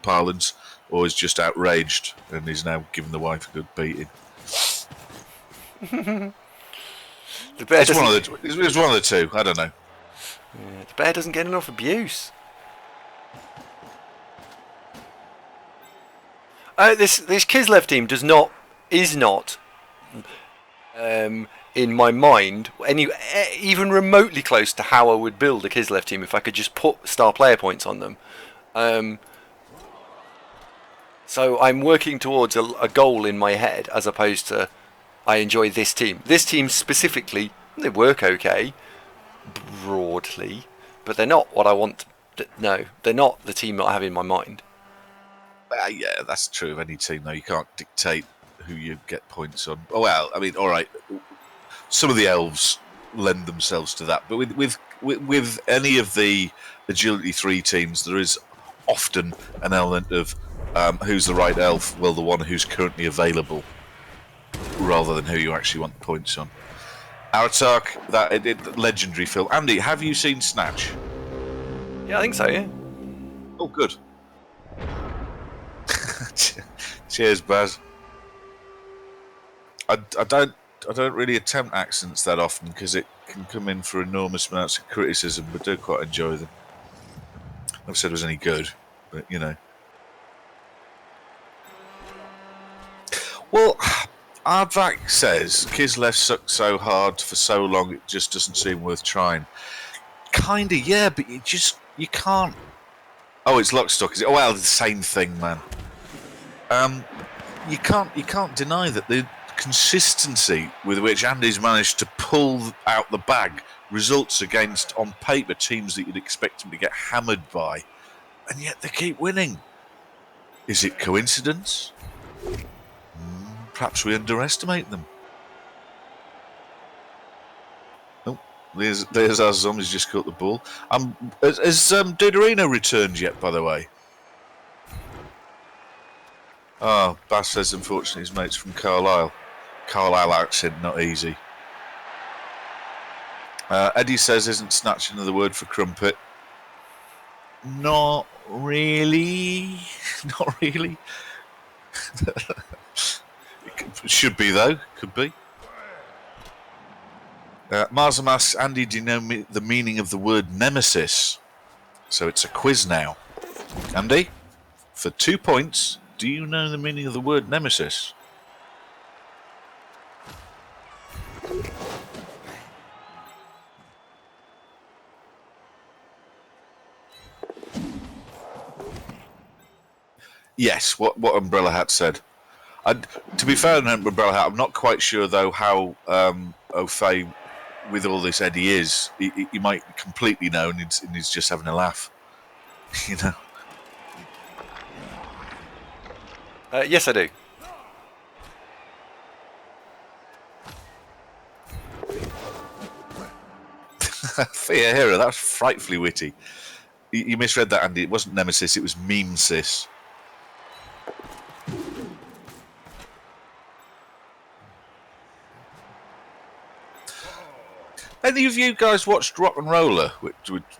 parlance, or he's just outraged and he's now giving the wife a good beating. It's one of the two. I don't know. Yeah, the bear doesn't get enough abuse. This Kislev team is not in my mind even remotely close to how I would build a Kislev team if I could just put star player points on them. So I'm working towards a goal in my head as opposed to I enjoy this team. This team specifically, they work okay, broadly, but they're not what I want. No, they're not the team that I have in my mind. Yeah, that's true of any team, though. You can't dictate who you get points on. Oh, well, I mean, all right. Some of the elves lend themselves to that, but with any of the Agility 3 teams, there is often an element of who's the right elf? Well, the one who's currently available, rather than who you actually want the points on. Aratark, that legendary film. Andy, have you seen Snatch? Yeah, I think so. Yeah. Oh, good. Cheers, Baz. I don't really attempt accents that often because it can come in for enormous amounts of criticism, but do quite enjoy them. I've said it was any good, but you know. Well, Ardvac says Kislev sucked so hard for so long it just doesn't seem worth trying. Kinda, yeah, but you can't. Oh, it's Lockstock, is it? Oh, well, the same thing, man. You can't deny that the consistency with which Andy's managed to pull out the bag results against, on paper, teams that you'd expect him to get hammered by, and yet they keep winning. Is it coincidence? Perhaps we underestimate them. Oh, there's our zombies just caught the ball. Has Dudorino returned yet, by the way? Oh, Bass says unfortunately his mate's from Carlisle. Carlisle accent, not easy. Eddie says, isn't snatch another word for crumpet? Not really. Not really. Should be, though. Could be. Marsam asks, Andy, do you know the meaning of the word nemesis? So it's a quiz now. Andy, for 2 points, do you know the meaning of the word nemesis? Yes, what Umbrella Hat said. To be fair on Umbrella Hat, I'm not quite sure, though, how au fait with all this Eddie is. He might completely know and he's just having a laugh. You know? Yes, I do. Fear Hero, that's frightfully witty. You misread that, Andy. It wasn't Nemesis, it was Meme Sis. Any of you guys watched Rock and Roller,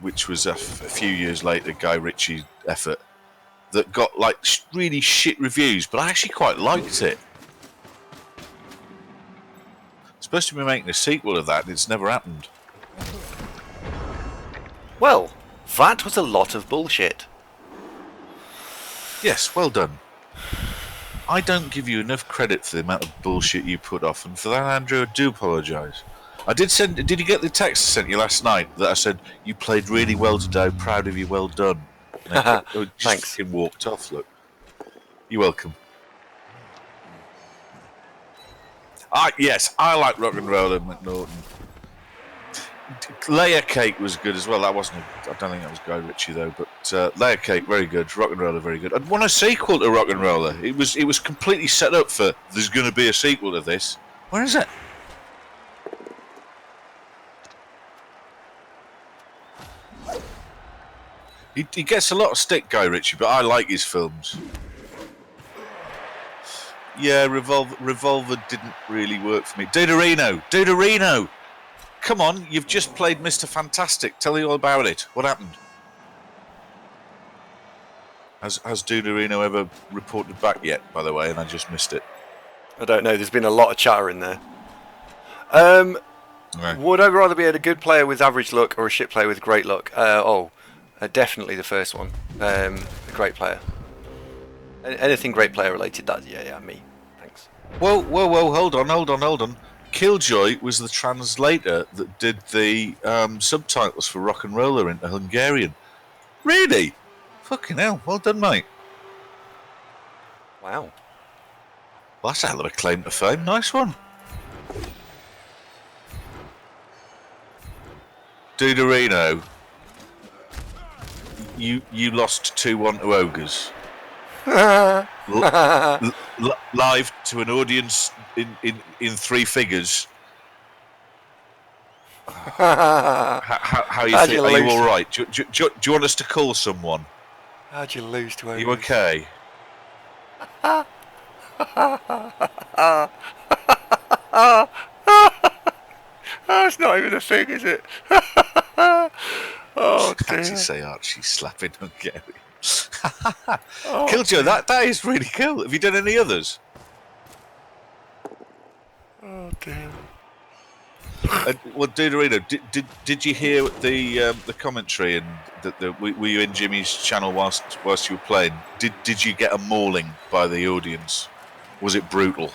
which was a few years later, Guy Ritchie effort that got like really shit reviews, but I actually quite liked it. Supposed to be making a sequel of that, and it's never happened. Well, that was a lot of bullshit. Yes, well done. I don't give you enough credit for the amount of bullshit you put off, and for that, Andrew, I do apologise. I did send. Did you get the text I sent you last night that I said you played really well today? Proud of you. Well done. And it just Thanks. fucking walked off. Look. You're welcome. Yes, I like Rock and Roller McNaughton. Layer Cake was good as well. That wasn't. I don't think that was Guy Ritchie though. But Layer Cake, very good. Rock and Roller, very good. I'd want a sequel to Rock and Roller. It was completely set up for. There's going to be a sequel to this. Where is it? He gets a lot of stick, Guy Ritchie, but I like his films. Yeah, Revolver didn't really work for me. Deuterino! Come on, you've just played Mr. Fantastic. Tell me all about it. What happened? Has Deuterino ever reported back yet, by the way, and I just missed it? I don't know, there's been a lot of chatter in there. Right. Would I rather be a good player with average luck or a shit player with great luck? Definitely the first one. A great player. Anything great player related, that, yeah, me. Thanks. Whoa, hold on. Killjoy was the translator that did the subtitles for Rock and Roller into Hungarian. Really? Fucking hell, well done, mate. Wow. Well, that's a hell of a claim to fame. Nice one. Deuterino, you lost 2-1 to Ogres. Live to an audience in three figures. How you feel? Are you all right? Do you want us to call someone? How'd you lose to Ogres? Are you okay? That's not even a thing, is it? Oh dear. As you say, Archie slapping Hungarian. Killjoy, that is really cool. Have you done any others? Oh dear. Well, Deuterino, did you hear the commentary and were you in Jimmy's channel whilst you were playing? Did you get a mauling by the audience? Was it brutal?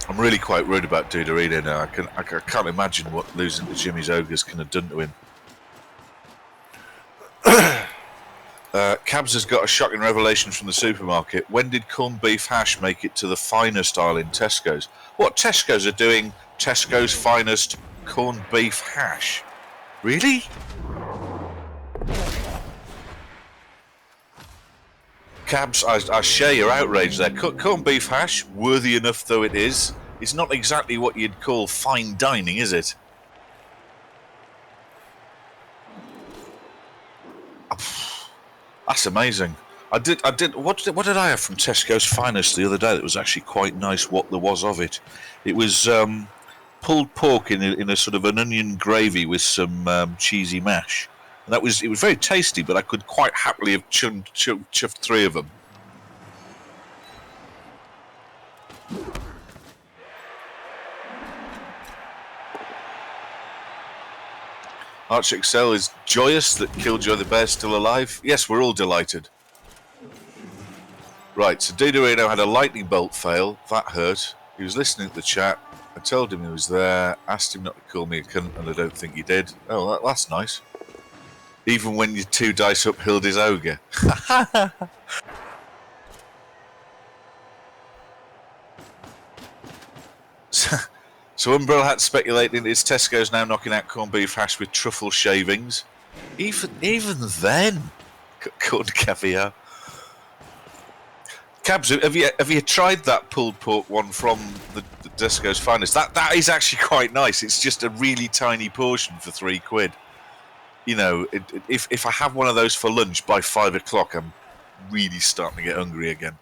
I'm really quite worried about Deuterino now. I can't imagine what losing to Jimmy's Ogres can have done to him. Cabs has got a shocking revelation from the supermarket. When did corned beef hash make it to the finest aisle in Tesco's? What, Tesco's are doing Tesco's finest corned beef hash? Really? Cabs, I share your outrage there. Corned beef hash, worthy enough though it is not exactly what you'd call fine dining, is it? That's amazing. I did. What did I have from Tesco's Finest the other day? That was actually quite nice. What there was of it, it was pulled pork in a sort of an onion gravy with some cheesy mash. And it was very tasty, but I could quite happily have chuffed 3 of them. Arch Excel is joyous that Killjoy the Bear's still alive. Yes, we're all delighted. Right, so Deuterino had a lightning bolt fail. That hurt. He was listening to the chat. I told him he was there, asked him not to call me a cunt, and I don't think he did. Oh, that's nice. Even when your 2 dice uphilled his ogre. So Umbrella Hat speculating is Tesco's now knocking out corned beef hash with truffle shavings. Even then, corned caviar. Cabs, have you tried that pulled pork one from the Tesco's Finest? That is actually quite nice. It's just a really tiny portion for £3. you know, if I have one of those for lunch by 5 o'clock, I'm really starting to get hungry again.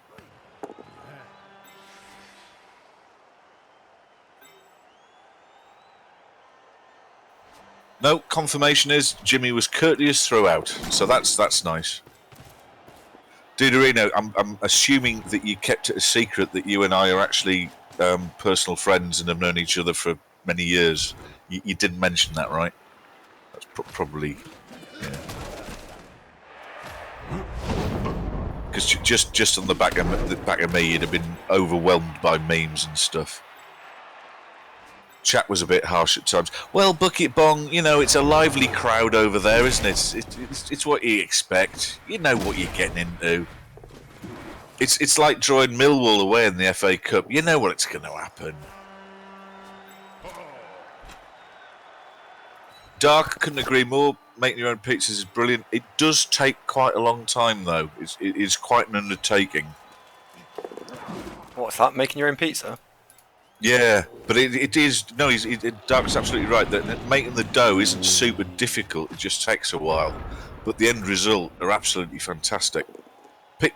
No, confirmation is Jimmy was courteous throughout, so that's nice. Duderino, I'm assuming that you kept it a secret that you and I are actually personal friends and have known each other for many years. You didn't mention that, right? That's probably, yeah. Because just on the back of me, you'd have been overwhelmed by memes and stuff. Chat was a bit harsh at times. Well, Bucket Bong, you know, it's a lively crowd over there, isn't it? It's what you expect. You know what you're getting into. It's like drawing Millwall away in the FA Cup. You know what's going to happen. Dark, couldn't agree more. Making your own pizzas is brilliant. It does take quite a long time, though. It is quite an undertaking. What's that? Making your own pizza? Yeah, but it is. No, Dark's absolutely right. That making the dough isn't super difficult. It just takes a while. But the end result are absolutely fantastic.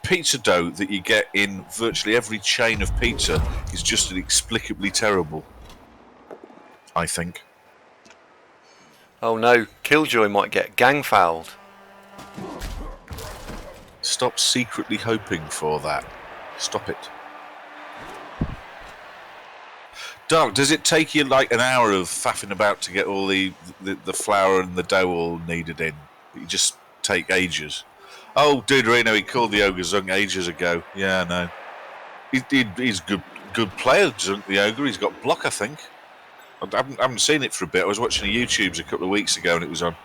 Pizza dough that you get in virtually every chain of pizza is just inexplicably terrible, I think. Oh no, Killjoy might get gang fouled. Stop secretly hoping for that. Stop it. Dark, does it take you like an hour of faffing about to get all the flour and the dough all kneaded in? You just take ages. Oh, Duderino, he called the Ogre Zung ages ago. Yeah, I know. He's a good player, Zunk the Ogre. He's got block, I think. I haven't seen it for a bit. I was watching the YouTubes a couple of weeks ago and it was on.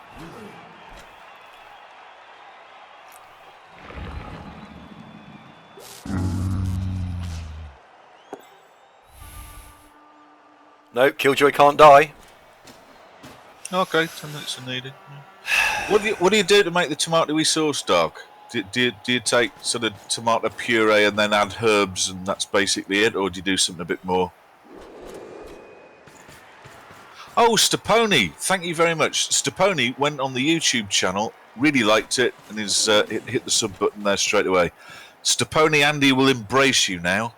No, Killjoy can't die. Okay, 10 minutes are needed. What do you do to make the tomatoey sauce, Dark? Do you take sort of tomato puree and then add herbs and that's basically it, or do you do something a bit more? Oh, Steponi, thank you very much. Steponi went on the YouTube channel, really liked it, and hit the sub button there straight away. Steponi, Andy will embrace you now.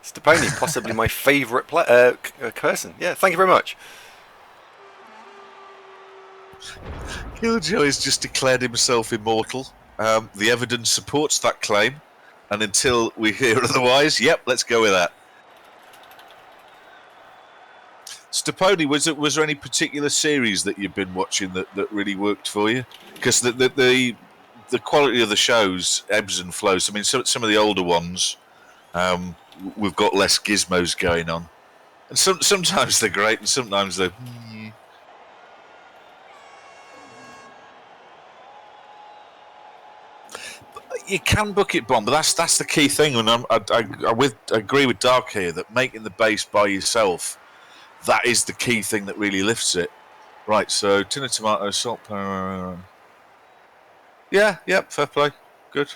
Steponi, possibly my favourite person. Yeah, thank you very much. Killjoy has just declared himself immortal. The evidence supports that claim, and until we hear otherwise, yep, let's go with that. Steponi, was there any particular series that you've been watching that really worked for you? Because the quality of the shows ebbs and flows. I mean, some of the older ones, we've got less gizmos going on, and sometimes they're great, and sometimes they're. You can bucket bomb, but that's the key thing, and I agree with Dark here that making the base by yourself, that is the key thing that really lifts it. Right, so tin of tomato, salt, pepper. Yeah, fair play, good.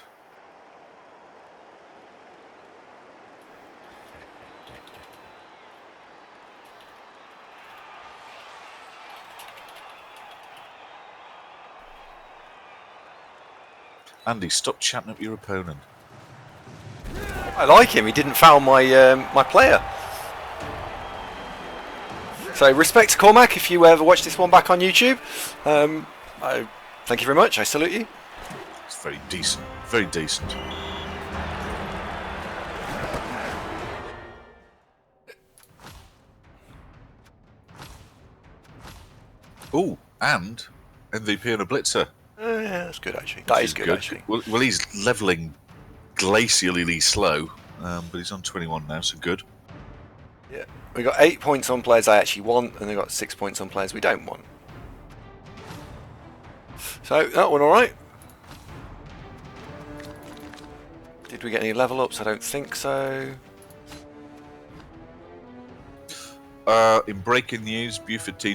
Andy, stop chatting up your opponent. I like him. He didn't foul my my player. So respect to Cormac if you ever watch this one back on YouTube. I thank you very much. I salute you. It's very decent. Very decent. Oh, and MVP and a blitzer. Yeah, that's good actually. That is good actually. Well, he's levelling glacially slow, but he's on 21 now, so good. Yeah, we got 8 points on players I actually want, and they got 6 points on players we don't want. So that one all right. Did we get any level ups? I don't think so. In breaking news, Buford TG